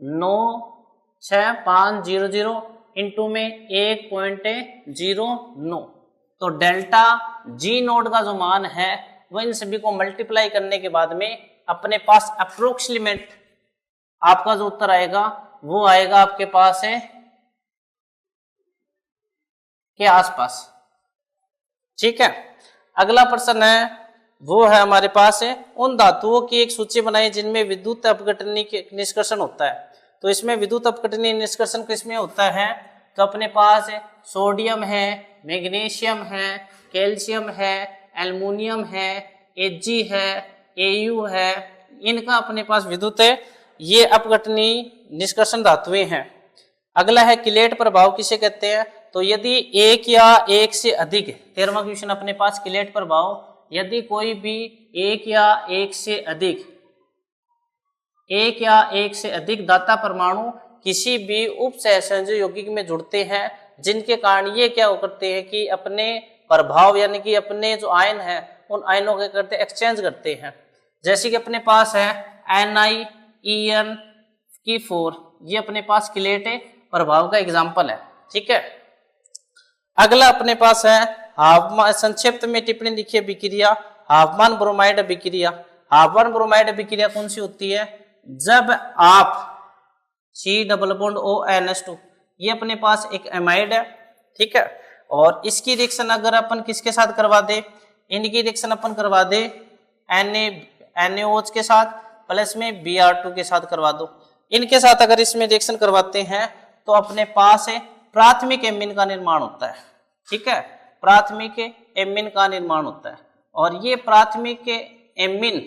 96500 इंटू में 1.09। तो डेल्टा जी नोड का जो मान है वो इन सभी को मल्टीप्लाई करने के बाद में अपने पास अप्रोक्सीमेट आपका जो उत्तर आएगा वो आएगा आपके पास है के आसपास, ठीक है। अगला प्रश्न है वो है हमारे पास है उन धातुओं की एक सूची बनाई जिनमें विद्युत अपघटनी के निष्कर्षण होता है। तो इसमें विद्युत अपघटनी निष्कर्षण किसमें होता है, तो अपने पास है सोडियम है, मैग्नीशियम है, कैल्शियम है, एल्युमिनियम है, Ag है, Au है, इनका अपने पास विद्युत है, ये अपघटनी निष्कर्षण धातुएं हैं। अगला है किलेट प्रभाव किसे कहते हैं, तो यदि एक या एक से अधिक, 13वां क्वेश्चन अपने पास किलेट प्रभाव, यदि कोई भी एक या एक से अधिक दाता परमाणु किसी भी उप सहसंयोजक यौगिक में जुड़ते हैं, जिनके कारण ये क्या करते हैं कि अपने प्रभाव यानी कि अपने जो आयन है उन आयनों के करते एक्सचेंज करते हैं। जैसे कि अपने पास है NiEN4, ये अपने पास किलेट प्रभाव का एग्जाम्पल है, ठीक है। अगला अपने पास है हाफमान, संक्षिप्त में टिप्पणी लिखिए विक्रिया हाफमान ब्रोमाइड विक्रिया। हाफमान ब्रोमाइड विक्रिया कौन सी होती है, जब आप C++ONS2, ये अपने पास एक एमाइड है, ठीक है, और इसकी रिएक्शन अगर अपन किसके साथ करवा दे, इनकी रिएक्शन अपन करवा दे NaOH के साथ प्लस में Br2 के साथ करवा दो। इनके साथ अगर इसमें रिएक्शन करवाते हैं तो अपने पास है प्राथमिक एमीन का निर्माण होता है, ठीक है, प्राथमिक एमीन का निर्माण होता है। और ये प्राथमिक एमीन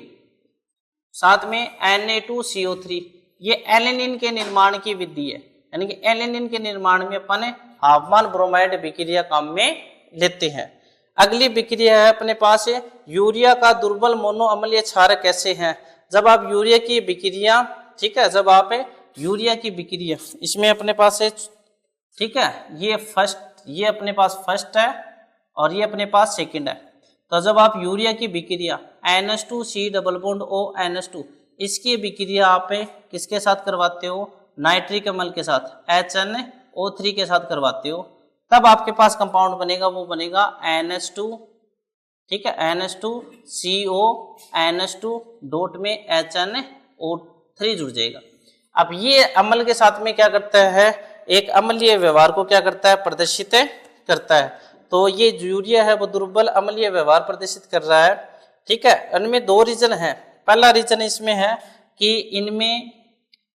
साथ में Na2CO3, ये एलेनिन के निर्माण की विधि है, यानी कि एलेनिन के निर्माण में अपन हाफमान ब्रोमाइड विक्रिया काम में लेते हैं। अगली विक्रिया है अपने पास है यूरिया का दुर्बल मोनो अम्लीय क्षारक कैसे है। जब आप यूरिया की विक्रिया, ठीक है, जब आप यूरिया की विक्रिया इसमें अपने पास है, ठीक है, ये फर्स्ट, ये अपने पास फर्स्ट है और ये अपने पास सेकंड है। तो जब आप यूरिया की विक्रिया NH2C++ONS2 इसकी विक्रिया आप किसके साथ करवाते हो, नाइट्रिक अम्ल के साथ HNO3 के साथ करवाते हो, तब आपके पास कंपाउंड बनेगा, वो बनेगा NH2, ठीक है, NH2CO NH2 डॉट में HNO3 जुड़ जाएगा। अब ये अम्ल के साथ में क्या करता है, एक अम्लीय व्यवहार को क्या करता है, प्रदर्शित करता है। तो ये यूरिया है वो दुर्बल अम्लीय व्यवहार प्रदर्शित कर रहा है, ठीक है। इनमें 2 रीजन है। पहला रीजन इसमें है कि इनमें,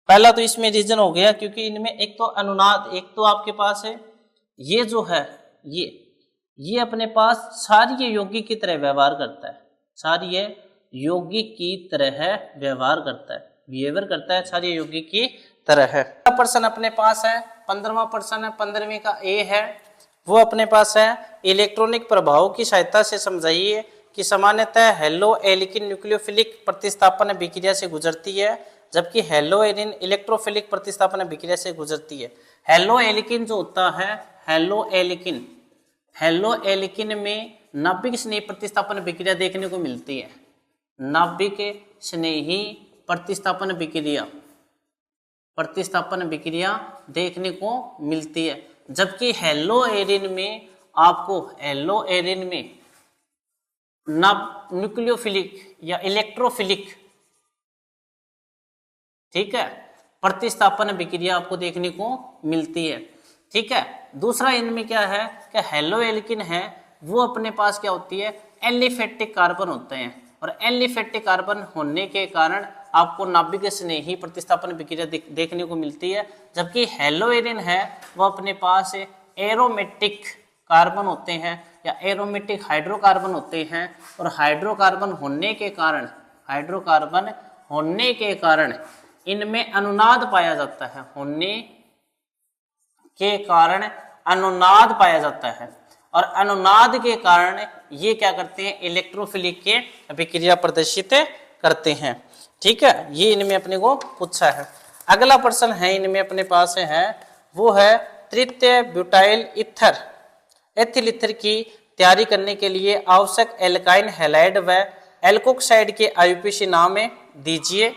पहला तो इसमें रीजन हो गया क्योंकि इनमें एक तो अनुनाद, एक तो आपके पास है ये जो है ये अपने पास क्षारीय यौगिक की तरह व्यवहार करता है, क्षारीय यौगिक की तरह व्यवहार करता है, बिहेवियर करता है क्षारीय यौगिक की तरह है। प्रश्न अपने पास है 15वां प्रश्न है, 15वीं का ए है, वो अपने पास है इलेक्ट्रॉनिक प्रभाव की सहायता से समझाइए कि सामान्यतः हेलो एल्किन न्यूक्लियोफिलिक प्रतिस्थापन विक्रिया से गुजरती है जबकि हेलो एरिन इलेक्ट्रोफिलिक प्रतिस्थापन विक्रिया से गुजरती है। हेलो एल्किन जो होता है, हेलो एल्किन में नाभिक स्नेही प्रतिस्थापन विक्रिया देखने को मिलती है, नाभिक स्नेही प्रतिस्थापन विक्रिया देखने को मिलती है, जबकि हेलो एरिन में आपको न्यूक्लियोफिलिक या इलेक्ट्रोफिलिक, ठीक है, प्रतिस्थापन विक्रिया आपको देखने को मिलती है। ठीक है, दूसरा इनमें क्या है कि हेलो एल्किन है वो अपने पास क्या होती है, एलिफेटिक कार्बन होते हैं, और एलिफेटिक कार्बन होने के कारण आपको नाभिक स्नेही प्रतिस्थापन विक्रिया देखने को मिलती है, जबकि हेलो एरिन है वो अपने पास एरोमेटिक कार्बन होते हैं या एरोमेटिक हाइड्रोकार्बन होते हैं, और हाइड्रोकार्बन होने के कारण इनमें अनुनाद पाया जाता है, और अनुनाद के कारण ये क्या करते हैं, इलेक्ट्रोफिलिक के विक्रिया प्रदर्शित करते हैं। ठीक है, ये इनमें अपने को पूछा है। अगला प्रश्न है इनमें अपने पास है वो है तृतीय ब्यूटाइल एथिल ईथर की तैयारी करने के लिए आवश्यक एल्काइन हैलाइड व एल्कोक्साइड के आईयूपीएसी नाम दीजिए।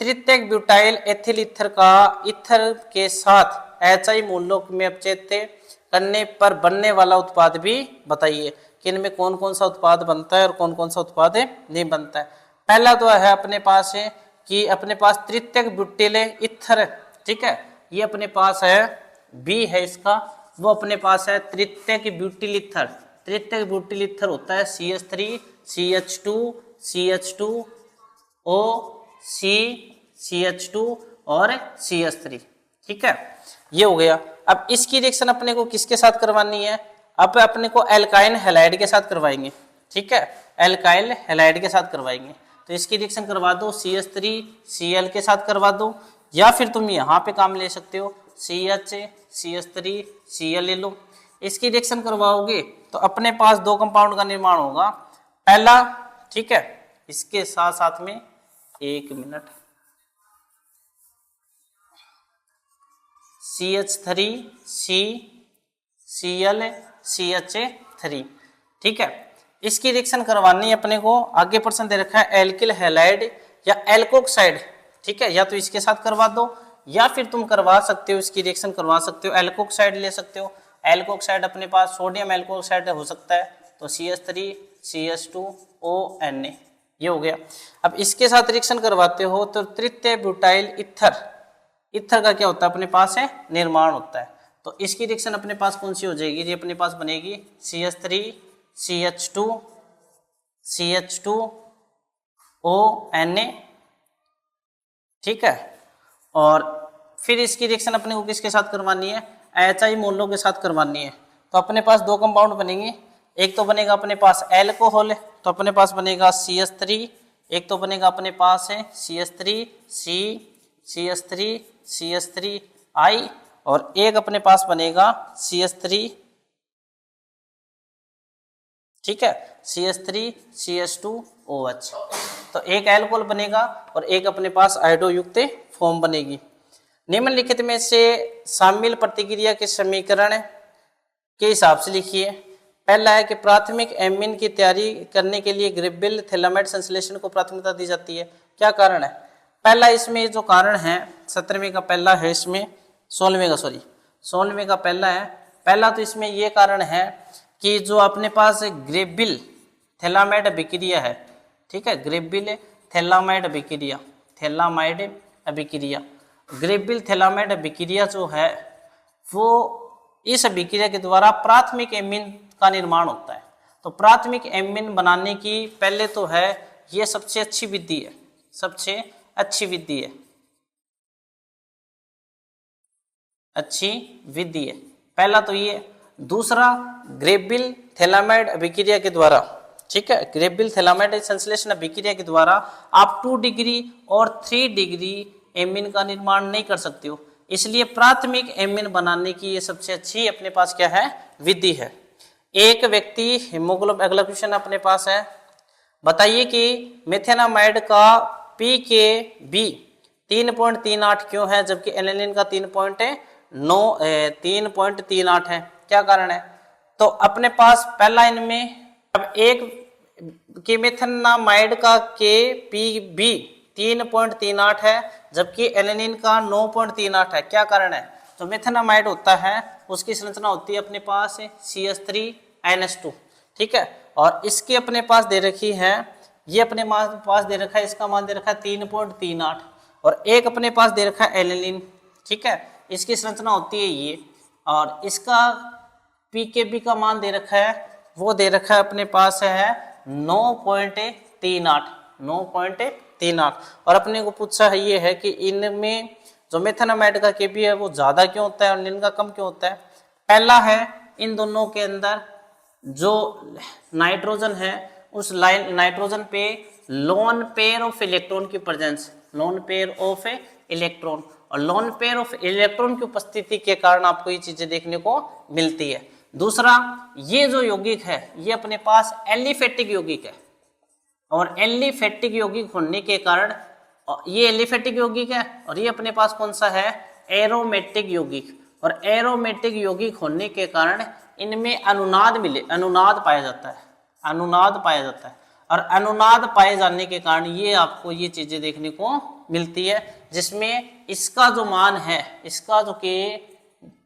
तृतीयक ब्यूटाइल एथिल ईथर का ईथर के साथ HI मूल्यों में अपचयन करने पर बनने वाला उत्पाद भी बताइए कि इनमें कौन कौन सा उत्पाद बनता है और कौन कौन सा उत्पाद नहीं बनता है। पहला तो है अपने पास है कि अपने पास तृतीयक ब्यूटाइल ईथर, ठीक है, ये अपने पास है बी है इसका, वो अपने पास है तृतीयक ब्यूटाइल ईथर। तृतीयक ब्यूटाइल ईथर होता है CH3 CH2 CH2O CH2 और CH3। ठीक है, ये हो गया। अब इसकी रिएक्शन अपने को किसके साथ करवानी है, अब अपने को एल्काइल हैलाइड के साथ करवाएंगे। ठीक है, एल्काइल हैलाइड के साथ करवाएंगे, तो इसकी रिएक्शन करवा दो CH3 Cl के साथ करवा दो, या फिर तुम यहाँ पे काम ले सकते हो CH CH3 Cl ले लो। इसकी रिएक्शन करवाओगे तो अपने पास दो कंपाउंड का निर्माण होगा। पहला, ठीक है, इसके साथ साथ में एक minute, CH3 C Cl CH3। ठीक है, इसकी रिएक्शन करवानी है अपने को। आगे प्रश्न दे रखा है एल्किल हैलाइड या एल्कोक्साइड। ठीक है, या तो इसके साथ करवा दो या फिर तुम करवा सकते हो, इसकी रिएक्शन करवा सकते हो, एल्कोक्साइड ले सकते हो। एल्कोक्साइड अपने पास सोडियम एल्कोक्साइड हो सकता है, तो CH3 CH2O Na, ये हो गया। अब इसके साथ रिएक्शन करवाते हो तो तृतीय ब्यूटाइल ईथर का क्या होता है, अपने पास है निर्माण होता है। तो इसकी रिएक्शन अपने पास कौन सी हो जाएगी, ये अपने पास बनेगी CH3 CH2O Na। ठीक है, और फिर इसकी रिएक्शन अपने को किसके साथ करवानी है, HI मूल्यों के साथ करवानी है। तो अपने पास दो कंपाउंड बनेंगे, एक तो बनेगा अपने पास एल्कोहल, तो अपने पास बनेगा CH3, एक तो बनेगा अपने पास है CH3 C CH3I, और एक अपने पास बनेगा CH3, ठीक है, CH3 CH2OH। तो एक एल्कोहल बनेगा और एक अपने पास आयोडो युक्त फॉर्म बनेगी। निम्नलिखित में से शामिल प्रतिक्रिया के समीकरण के हिसाब से लिखिए। पहला है कि प्राथमिक एमीन की तैयारी करने के लिए ग्रिबिल थैलामाइड संश्लेषण को प्राथमिकता दी जाती है। क्या कारण है? पहला इसमें जो कारण है 17वें का पहला है, इसमें 16वें का पहला है। पहला तो इसमें ये कारण है कि जो अपने पास ग्रिबिल थैलामाइड अभिक्रिया है, ठीक है, ग्रिबिल थैलामाइड अभिक्रिया, ग्रिबिल थैलामाइड अभिक्रिया जो है वो इस अभिक्रिया के द्वारा प्राथमिक एमीन का निर्माण होता है। तो प्राथमिक एमीन बनाने की पहले तो है ये सबसे अच्छी विधि है, पहला तो ये। दूसरा ग्रेबिल थैलामाइड अभिक्रिया के द्वारा, ठीक है, ग्रेबिल थैलामाइड संश्लेषण अभिक्रिया के द्वारा आप 2 डिग्री और 3 डिग्री एमीन का निर्माण नहीं कर सकते हो, इसलिए प्राथमिक एमीन बनाने की ये सबसे अच्छी अपने पास क्या है, विधि है। एक व्यक्ति हीमोग्लोबिन, अगला क्वेश्चन अपने पास है, बताइए कि मेथेनामाइड का pKb 3.38 क्यों है जबकि एलानिन का 3.38 है, क्या कारण है? तो अपने पास पहला इनमें, अब एक कि मेथेनामाइड का Kpb 3.38 है जबकि एलानिन का 9.38 है, क्या कारण है? जो मेथेनामाइड होता है उसकी संरचना होती है अपने पास CH3NH2, ठीक है, और इसकी अपने पास दे रखी है, ये अपने पास दे रखा है, इसका मान दे रखा है 3.38 और एक अपने पास दे रखा है एलानिन, ठीक है, इसकी संरचना होती है ये, और इसका pKb का मान दे रखा है, वो दे रखा है अपने पास है 9.38 और अपने को पूछा है ये है कि इनमें जो मेथेनामाइड का Kb है वो ज्यादा क्यों होता है और इनका कम क्यों होता है? पहला है, इन दोनों के अंदर जो नाइट्रोजन है उस नाइट्रोजन पे लोन पेयर ऑफ इलेक्ट्रॉन की presence, lone pair of electron, और लोन पेयर ऑफ इलेक्ट्रॉन की उपस्थिति के कारण आपको ये चीजें देखने को मिलती है। दूसरा, ये जो यौगिक है ये अपने पास एलिफेटिक यौगिक है, और एलिफेटिक यौगिक होने के कारण ये एलिफेटिक यौगिक है, और ये अपने पास कौन सा है, एरोमेटिक यौगिक, और एरोमेटिक यौगिक होने के कारण इनमें अनुनाद पाया जाता है, अनुनाद पाया जाता है, और अनुनाद पाए जाने के कारण ये आपको ये चीजें देखने को मिलती है, जिसमें इसका जो मान है, इसका जो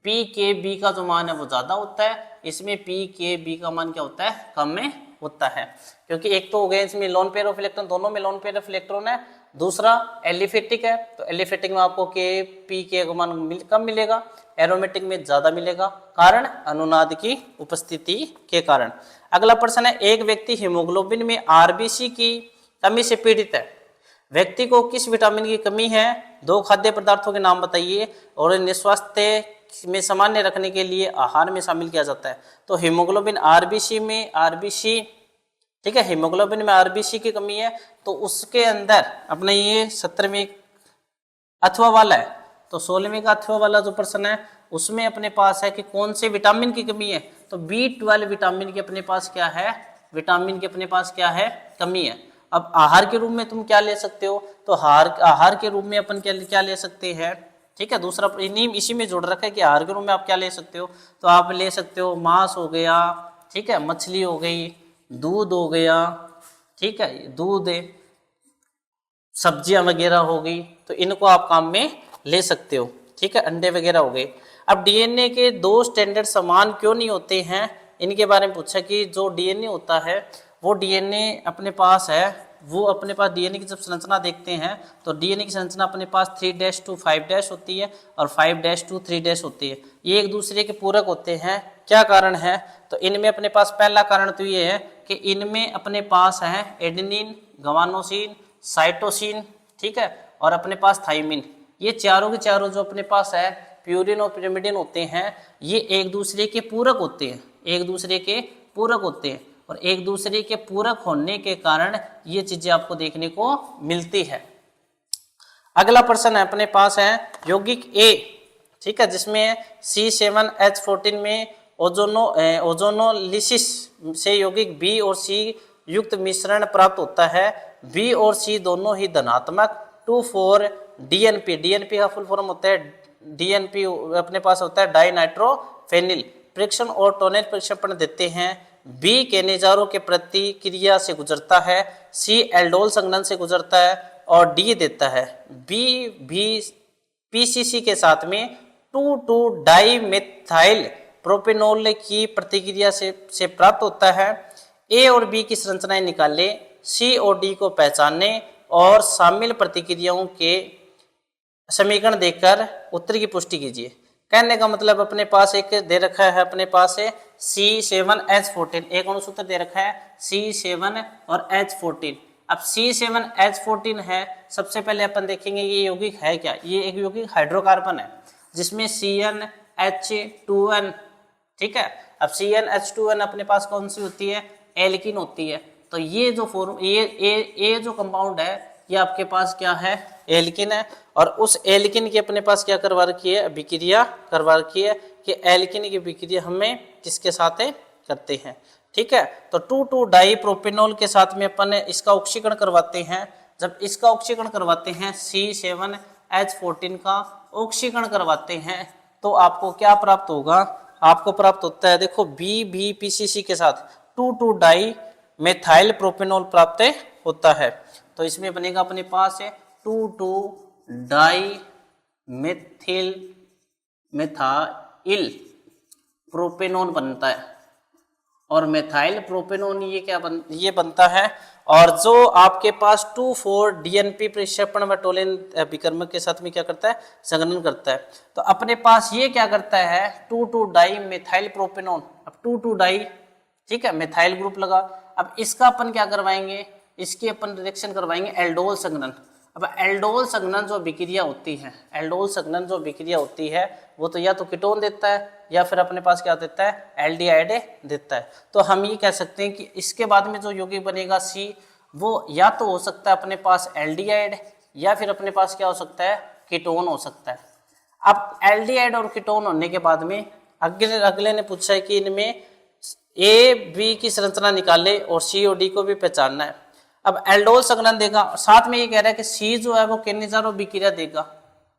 pKb का जो मान है वो ज्यादा होता है, इसमें pKb का मान क्या होता है, कम में होता है, क्योंकि एक तो हो गया इसमें लोन पेयर ऑफ इलेक्ट्रॉन, दोनों में लोन पेयर ऑफ इलेक्ट्रॉन है, दूसरा एलिफेटिक है, तो एलिफेटिक में आपको pK का मान कम मिलेगा, एरोमेटिक में ज्यादा मिलेगा, कारण अनुनाद की उपस्थिति के कारण। अगला प्रश्न है, एक व्यक्ति हीमोग्लोबिन में आरबीसी की कमी से पीड़ित है, व्यक्ति को किस विटामिन की कमी है? 2 खाद्य पदार्थों के नाम बताइए और इन्हें स्वास्थ्य में सामान्य रखने के लिए आहार में शामिल किया जाता है। तो हीमोग्लोबिन आरबीसी, ठीक है, हीमोग्लोबिन में आरबीसी की कमी है, तो उसके अंदर अपने ये 17वें अथवा वाला है, तो 16वें का अथवा वाला जो प्रश्न है उसमें अपने पास है कि कौन से विटामिन की कमी है, तो B12 विटामिन की अपने पास क्या है, विटामिन की अपने पास क्या है, कमी है। अब आहार के रूप में तुम क्या ले सकते हो, तो आहार के रूप में अपन क्या ले सकते हैं, ठीक है, दूसरा इसी में जोड़ रखा है कि आहार के रूप में आप क्या ले सकते हो, तो आप ले सकते हो मांस हो गया, ठीक है, मछली हो गई, दूध हो गया, ठीक है, दूध, सब्जियां वगैरह हो गई, तो इनको आप काम में ले सकते हो, ठीक है, अंडे वगैरह हो गए। अब डीएनए के 2 स्टैंडर्ड समान क्यों नहीं होते हैं, इनके बारे में पूछा कि जो डीएनए होता है वो डीएनए अपने पास है, वो अपने पास डीएनए की जब संरचना देखते हैं तो डीएनए की संरचना अपने पास 3' to 5' होती है और 5' to 3' होती है, ये एक दूसरे के पूरक होते हैं। क्या कारण है, तो इनमें अपने पास पहला कारण तो ये है कि इनमें अपने पास है एडेनिन, गवानोसिन, साइटोसिन, ठीक है, और अपने पास थाइमिन, ये चारों के चारों जो अपने पास है प्यूरिन और पिरिमिडिन होते हैं, ये एक दूसरे के पूरक होते हैं, एक दूसरे के पूरक होते हैं, और एक दूसरे के पूरक होने के कारण ये चीजें आपको देखने को मिलती है। अगला प्रश्न है अपने पास है यौगिक ए, ठीक है, जिसमें C7H14 में ओजोनोलिसिस से यौगिक बी और सी युक्त मिश्रण प्राप्त होता है, बी और सी दोनों ही धनात्मक 2,4 DNP, DNP का फुल फॉर्म होता है DNP, अपने पास होता है डाइनाइट्रोफेनिल, परीक्षण और टोनेज परीक्षण देते हैं, बी केनेजारो के प्रतिक्रिया से गुजरता है, सी एल्डोल संघनन से गुजरता है, और डी देता है बी भी पीसीसी के साथ में 2,2-डाइमेथाइल प्रोपेनोल की प्रतिक्रिया से प्राप्त होता है। ए और बी की संरचनाएं निकालें, सी और डी को पहचानें और शामिल प्रतिक्रियाओं के समीकरण देकर उत्तर की पुष्टि कीजिए। कहने का मतलब अपने पास एक दे रखा है, अपने पास है C7H14, एक अणुसूत्र दे रखा है C7 और H14। अब C7H14 है, सबसे पहले अपन देखेंगे ये यौगिक है क्या, ये एक यौगिक हाइड्रोकार्बन है जिसमें CN CnH2n, ठीक है। अब CnH2n अपने पास कौन सी होती है, एल्किन होती है। तो ये जो ये जो कंपाउंड है ये आपके पास क्या है, एल्किन है। और उस एल्किन की अपने पास क्या करवा रखी है, अभिक्रिया करवा रखी है कि एल्किन की अभिक्रिया हमें किसके साथ करते हैं, ठीक है। तो 2,2 डाई प्रोपेनॉल के साथ में अपन इसका ऑक्सीकरण करवाते हैं। जब इसका ऑक्सीकरण करवाते हैं C7H14 का ऑक्सीकरण करवाते हैं तो आपको क्या प्राप्त होगा, आपको प्राप्त होता है देखो BBPCC के साथ 2,2 डाई मेथाइल प्रोपेनॉल प्राप्त होता है। तो इसमें बनेगा अपने पास 2,2 डाई मेथाइल प्रोपेनॉन बनता है। और मेथाइल प्रोपेनॉन ये क्या ये बनता है। और जो आपके पास 2,4 DNP प्रक्षेपण व टोलिन विकर्मक के साथ में क्या करता है, संघनन करता है। तो अपने पास ये क्या करता है, 2,2 डाई मेथाइल प्रोपेनॉन। अब 2,2 डाई, ठीक है, मेथाइल ग्रुप लगा। अब इसका अपन क्या करवाएंगे, इसकी अपन रिएक्शन करवाएंगे एल्डोल संघनन। अब एल्डोल संघनन जो विक्रिया होती है, एल्डोल संघनन जो विक्रिया होती है वो तो या तो कीटोन देता है या फिर अपने पास क्या देता है, एल्डिहाइड देता है। तो हम ये कह सकते हैं कि इसके बाद में जो यौगिक बनेगा C, वो या तो हो सकता है अपने पास एल्डिहाइड या फिर अपने पास क्या हो सकता है, कीटोन हो सकता है। अब एल्डिहाइड और कीटोन होने के बाद में अगले ने पूछा है कि इनमें A-B की संरचना निकाले और C और D को भी पहचानना है। अब एल्डोल संघनन देगा, साथ में ये कह रहा है कि C जो है वो केनेजारो विक्रिया देगा,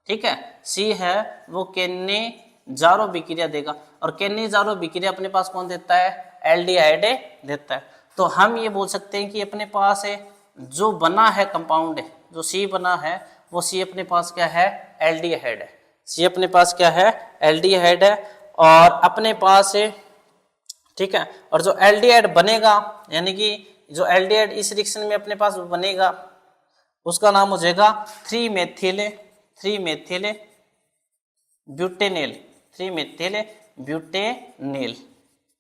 ठीक है, C है वो केनेजारो विक्रिया देगा। और केनेजारो विक्रिया अपने पास कौन देता है, एल्डिहाइड देता है। तो हम ये बोल सकते हैं कि अपने पास जो बना है कंपाउंड, जो C बना है वो C अपने पास क्या है, एल्डिहाइड है। C अपने पास क्या है, एल्डिहाइड है। और अपने पास ठीक है, और जो एल्डिहाइड बनेगा, यानी कि जो एल्डिहाइड इस रिएक्शन में अपने पास बनेगा उसका नाम हो जाएगा 3-मेथिल ब्यूटेनेल,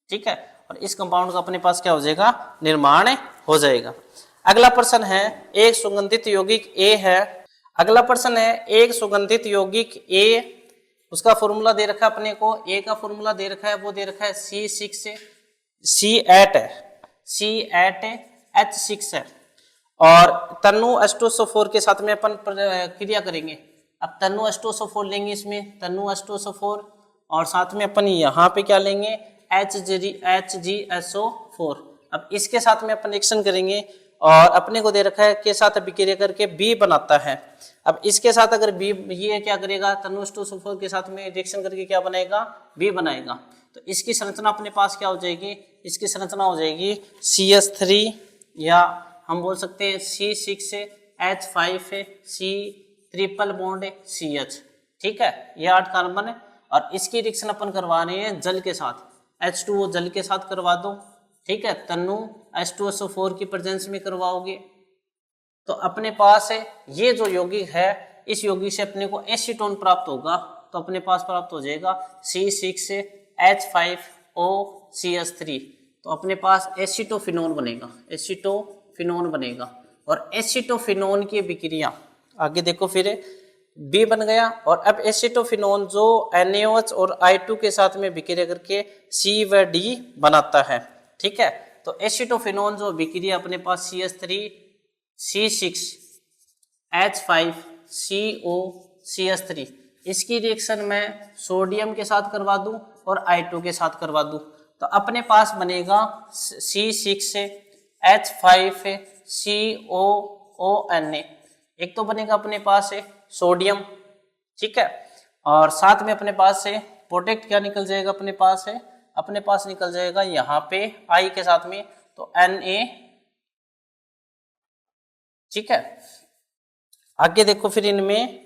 ठीक है। और इस कंपाउंड का अपने पास क्या हो जाएगा, निर्माण हो जाएगा। अगला प्रश्न है, एक सुगंधित यौगिक A है। अगला प्रश्न है, एक सुगंधित यौगिक A, उसका फॉर्मूला दे रखा है अपने को, A का फॉर्मूला दे रखा है, वो दे रखा है C8H6 है। और तनु H2SO4 के साथ में अपन क्रिया करेंगे। अब तनु H2SO4 लेंगे, इसमें तनु H2SO4 और साथ में अपन यहाँ पे क्या लेंगे, HgSO4। अब इसके साथ में अपन रिएक्शन करेंगे और अपने को दे रखा है के साथ अभिक्रिया करके B बनाता है। अब इसके साथ अगर B, ये क्या करेगा, तनु H2SO4 के साथ में रिएक्शन करके क्या बनाएगा, B बनाएगा। तो इसकी संरचना अपने पास क्या हो जाएगी, इसकी संरचना हो जाएगी CH3 या हम बोल सकते हैं C6H5C ट्रिपल बॉन्ड CH, ठीक है, ये 8 कार्बन है। और इसकी रिएक्शन अपन करवा रहे हैं जल के साथ, H2O जल के साथ करवा दो, ठीक है, तनु H2SO4 की प्रेजेंस में करवाओगे। तो अपने पास ये जो यौगिक है, इस यौगिक से अपने को एसीटोन प्राप्त होगा। तो अपने पास प्राप्त हो जाएगा C6H5OCH3। तो अपने पास एसीटोफिनोन बनेगा। और एसीटोफिनोन की विक्रिया आगे देखो, फिर B बन गया। और अब एसीटोफिनोन जो NaOH और I2 के साथ में विक्रिया करके C व D बनाता है, ठीक है। तो एसीटोफिनोन जो विक्रिया अपने पास CH3C6H5COCH3, इसकी रिएक्शन मैं सोडियम के साथ करवा दूं और I2 के साथ करवा दूं। तो अपने पास बनेगा C6H5COONA। एक तो बनेगा अपने पास सोडियम, ठीक है, और साथ में अपने पास प्रोडक्ट क्या निकल जाएगा, अपने पास निकल जाएगा यहाँ पे I के साथ में तो Na, ठीक है। आगे देखो, फिर इनमें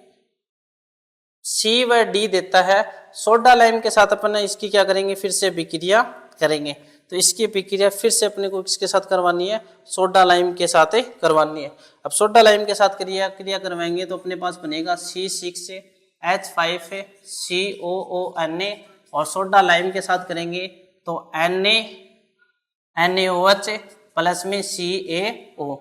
C व D देता है। सोडा लाइम के साथ अपन इसकी क्या करेंगे, फिर से विक्रिया करेंगे। तो इसकी विक्रिया फिर से अपने को किसके साथ करवानी है, सोडा लाइम के साथ करवानी है। अब सोडा लाइम के साथ क्रिया करवाएंगे तो अपने पास बनेगा C6H5COONA और सोडा लाइम के साथ करेंगे तो NaOH प्लस में CaO।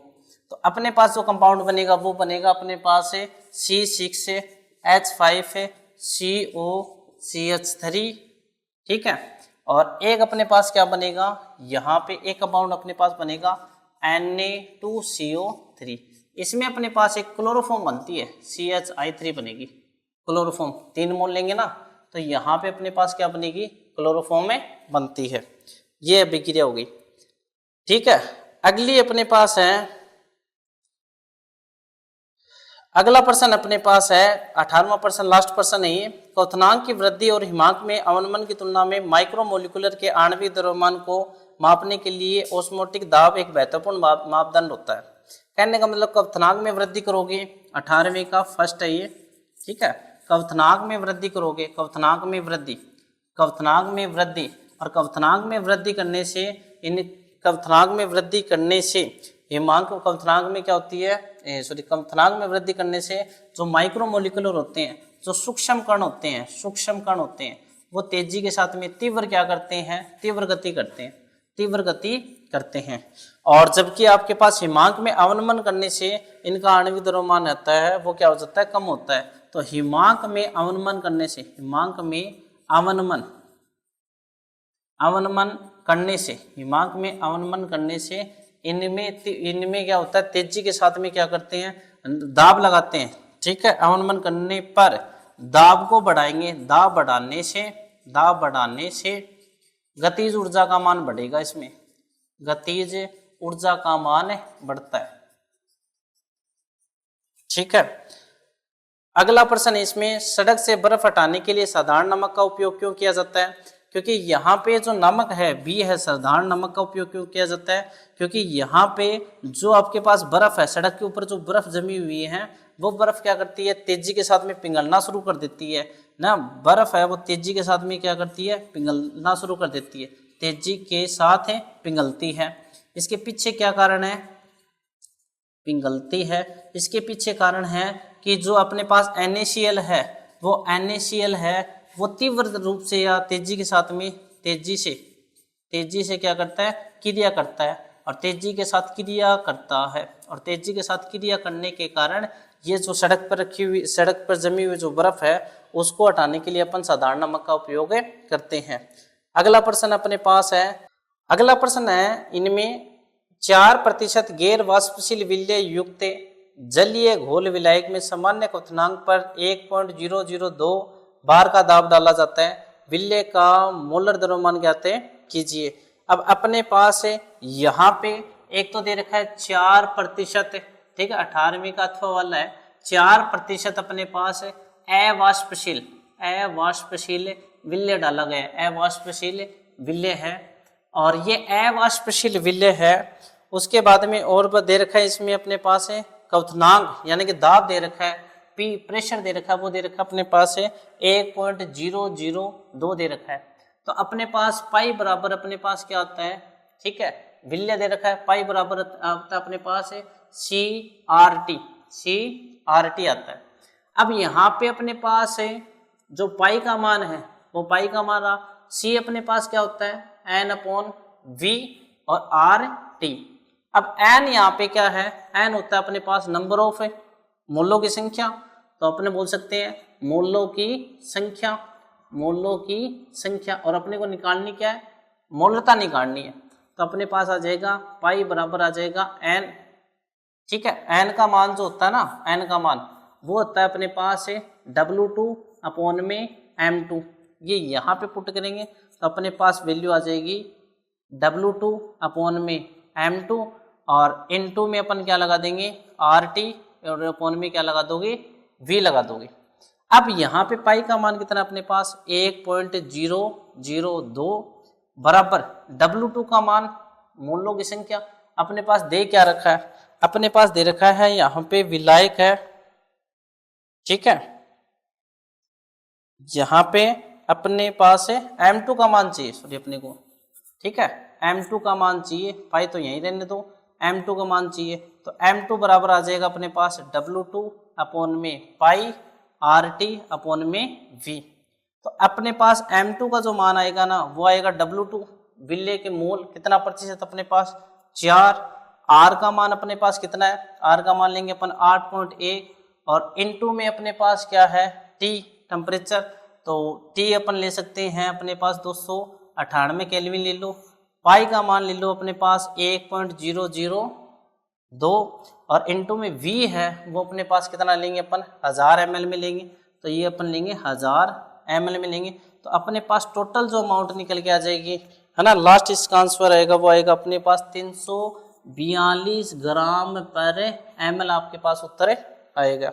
तो अपने पास जो कंपाउंड बनेगा वो बनेगा अपने पास C6H5COONA CH3, ठीक है। और एक अपने पास क्या बनेगा, यहाँ पे एक कंपाउंड अपने पास बनेगा Na2CO3। इसमें अपने पास एक क्लोरोफॉर्म बनती है, CHI3 बनेगी क्लोरोफॉर्म। 3 मोल लेंगे ना तो यहाँ पे अपने पास क्या बनेगी, क्लोरोफॉर्म में बनती है। ये अभिक्रिया होगी, ठीक है। अगली अपने पास है, अगला प्रश्न अपने पास है 18वां प्रश्न, लास्ट प्रश्न है ये। क्वथनांक की वृद्धि और हिमांक में अवनमन की तुलना में माइक्रोमोलिकुलर के आणविक द्रव्यमान को मापने के लिए ऑस्मोटिक दाब एक महत्वपूर्ण मापदंड होता है। कहने का मतलब क्वथनांक में वृद्धि करोगे, 18वें का फर्स्ट है ये, ठीक है। क्वथनांक में वृद्धि करोगे, क्वथनांक में वृद्धि, क्वथनांक में वृद्धि, और क्वथनांक में वृद्धि करने से, इन क्वथनांक में वृद्धि करने से हिमांक, क्वथनांक में क्या होती है, क्वथनांक में वृद्धि करने से जो माइक्रोमोलिकुलर होते हैं, जो सूक्ष्म कण होते हैं, सूक्ष्म कण होते हैं, वो तेजी के साथ में तीव्र क्या करते हैं, तीव्र गति करते हैं, तीव्र गति करते हैं। और जबकि आपके पास हिमांक में अवनमन करने से इनका आणविक द्रव्यमान रहता है वो क्या हो जाता है, कम होता है। तो हिमांक में अवनमन करने से, हिमांक में अवनमन, अवनमन करने से, हिमांक में अवनमन करने से इनमें क्या होता है, तेजी के साथ में क्या करते हैं, दाब लगाते हैं, ठीक है। अवनमन करने पर दाब को बढ़ाएंगे, दाब बढ़ाने से, दाब बढ़ाने से गतिज ऊर्जा का मान बढ़ेगा, इसमें गतिज ऊर्जा का मान बढ़ता है, ठीक है। अगला प्रश्न इसमें, सड़क से बर्फ हटाने के लिए साधारण नमक का उपयोग क्यों किया जाता है? क्योंकि यहाँ पे जो नमक है बी है, साधारण नमक का उपयोग क्यों किया जाता है? क्योंकि यहाँ पे जो आपके पास बर्फ है, सड़क के ऊपर जो बर्फ जमी हुई है, वो बर्फ क्या करती है, तेजी के साथ में पिघलना शुरू कर देती है ना। बर्फ है वो तेजी के साथ में क्या करती है, पिघलना शुरू कर देती है, तेजी के साथ पिघलती है। इसके पीछे क्या कारण है, पिघलती है। इसके पीछे कारण है कि जो अपने पास NaCl है, वो NaCl है वो तीव्र रूप से या तेजी के साथ में, तेजी से क्या करता है, क्रिया करता है, और तेजी के साथ क्रिया करता है, और तेजी के साथ क्रिया करने के कारण ये जो सड़क पर रखी हुई, सड़क पर जमी हुई जो बर्फ है उसको हटाने के लिए अपन साधारण नमक का उपयोग करते हैं। अगला प्रश्न अपने पास है, अगला प्रश्न है, इनमें 4% गैर वाष्पशील विलय युक्त जलीय घोल विलायक में सामान्य क्वथनांक पर 1.002 बार का दाब डाला जाता है, विलय का मोलर द्रव्यमान ज्ञात कीजिए। अब अपने पास यहाँ पे एक तो दे रखा है 4%, ठीक है, 18वीं का अथवा वाला है, 4% अपने पास अवाष्पशील, अवाष्पशील विलय डाला गया है, अवाष्पशील विलय है, और ये अवाष्पशील विलय है। उसके बाद में और दे रखा है इसमें अपने पास है क्वथनांक, यानी कि दाब दे रखा है, पी प्रेशर दे रखा है, वो दे रखा है अपने पास है 1.002 दे रखा है। तो अपने पास पाई बराबर अपने पास क्या होता है, ठीक है, विलय दे रखा है, पाई बराबर आता है अपने पास है CRT, CRT आता है। अब यहाँ पे अपने पास है जो पाई का मान है, वो पाई का मान रहा, C अपने पास क्या होता है N/V और RT। अब N यहाँ पे क्या है, N होता है अपने पास नंबर ऑफ मोलों की संख्या, तो अपने बोल सकते हैं मोलों की संख्या, मोलों की संख्या, और अपने को निकालनी क्या है, मोलता निकालनी है। तो अपने पास आ जाएगा पाई बराबर आ जाएगा N, ठीक है। N का मान जो होता है ना, N का मान वो होता है अपने पास है W2/M2। ये यहाँ पे पुट करेंगे तो अपने पास वैल्यू आ जाएगी W2/M2, और N2 में अपन क्या लगा देंगे RT, और अपॉन में क्या लगा दोगे, V लगा दोगे। अब यहाँ पे पाई का मान कितना अपने पास 1.002 बराबर W2 का मान, मोलों की संख्या, अपने पास दे क्या रखा है, अपने पास दे रखा है यहाँ पे विलायक है, ठीक है, यहाँ पे अपने पास है M2 का मान चाहिए, सॉरी अपने को, ठीक है, M2 का मान चाहिए, पाई तो यहीं रहने दो, M2 का मान चाहिए। तो M2 बराबर आ जाएगा अपने पास W2/में पाई RT/में V। तो अपने पास M2 का जो मान आएगा ना वो आएगा W2, विलय के मोल कितना प्रतिशत अपने पास 4, R का मान अपने पास कितना है, R का मान लेंगे अपन 8.1, और इनटू में अपने पास क्या है T टेम्परेचर, तो तो T अपन ले सकते हैं अपने पास 298 केल्विन ले लो। पाई का मान ले लो अपने पास 1.002 और इनटू में V है वो अपने पास कितना लेंगे अपन 1000 ml में लेंगे, तो ये अपन लेंगे 1000 ml में लेंगे। तो अपने पास टोटल जो अमाउंट निकल के आ जाएगी है ना, लास्ट इसका आंसर आएगा वो आएगा अपने पास 342 ग्राम पर ml आपके पास उत्तर आएगा।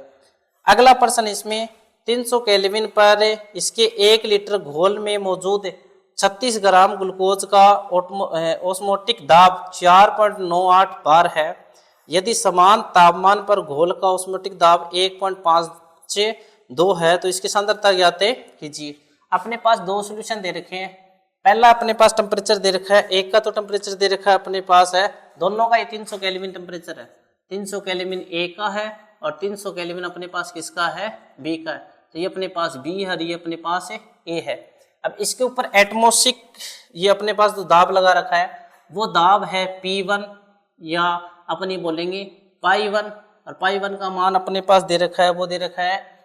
अगला प्रश्न इसमें 300 केल्विन पर इसके 1 लीटर घोल में मौजूद 36 ग्राम ग्लूकोज का ऑस्मोटिक दाब 4.98 बार है। यदि समान तापमान पर घोल का ऑस्मोटिक दाब 1.52 है तो इसकी सांद्रता ज्ञात कीजिए। अपने पास दो सॉल्यूशन दे रखे हैं। पहला अपने पास टेम्परेचर दे रखा है, एक का तो टेम्परेचर दे रखा है अपने पास है, दोनों का ये 300 केल्विन टेम्परेचर है। 300 केल्विन ए का है और 300 केल्विन अपने पास किसका है, बी का है। तो ये अपने पास बी है और ये अपने पास ए है। अब इसके ऊपर एटमॉस्फेरिक ये अपने पास जो दाब लगा रखा है वो दाब है P1 या अपनी बोलेंगे पाई1, और पाई1 का मान अपने पास दे रखा है वो दे रखा है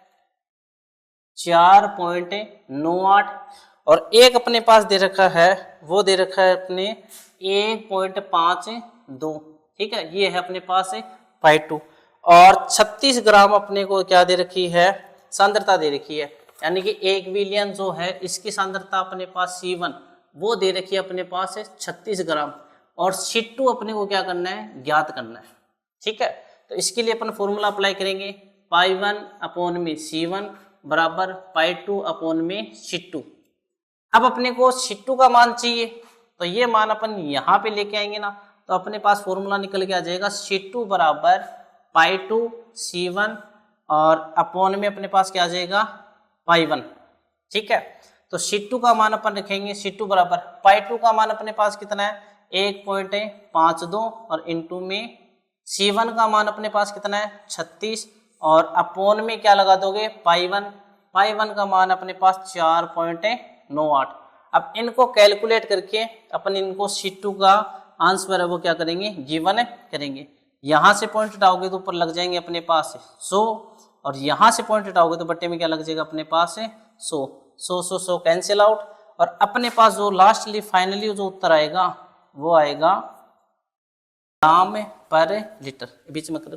4.98 और एक अपने पास दे रखा है वो दे रखा है अपने 1.52। ठीक है, ये है अपने पास पाई2 और 36 ग्राम अपने को क्या दे रखी है, सांद्रता दे रखी है। यानी कि 1 विलियन जो है इसकी सांद्रता अपने पास C1 वो दे रखी है अपने पास 36 ग्राम और C2 अपने को क्या करना है, ज्ञात करना है। ठीक है, तो इसके लिए अपन फॉर्मूला अप्लाई करेंगे पाई1 अपॉन में C1 बराबर पाई2 अपॉन में C2। अब अपने को C2 का मान चाहिए तो ये मान अपन यहाँ पे लेके आएंगे ना, तो अपने पास फॉर्मूला निकल के आ जाएगा C2 बराबर पाई2 C1 और अपॉन में अपने पास क्या आ जाएगा पाई1। ठीक है, तो C2 का मान अपन रखेंगे C2 बराबर पाई2 का मान अपने पास कितना है 1.52 और इनटू में C1 का मान अपने पास कितना है 36 और अपॉन में क्या लगा दोगे पाई1 का मान अपने पास 4.98। अब इनको कैलकुलेट करके अपन इनको C2 का आंसर है वो क्या करेंगे, गिवन करेंगे। यहाँ से पॉइंट हटाओगे तो ऊपर लग जाएंगे अपने पास 100 और यहाँ से पॉइंट हटाओगे तो बट्टे में क्या लग जाएगा अपने पास 100 कैंसिल आउट और अपने पास जो लास्टली फाइनली जो उत्तर आएगा वो आएगा ग्राम पर लीटर। बीच में कर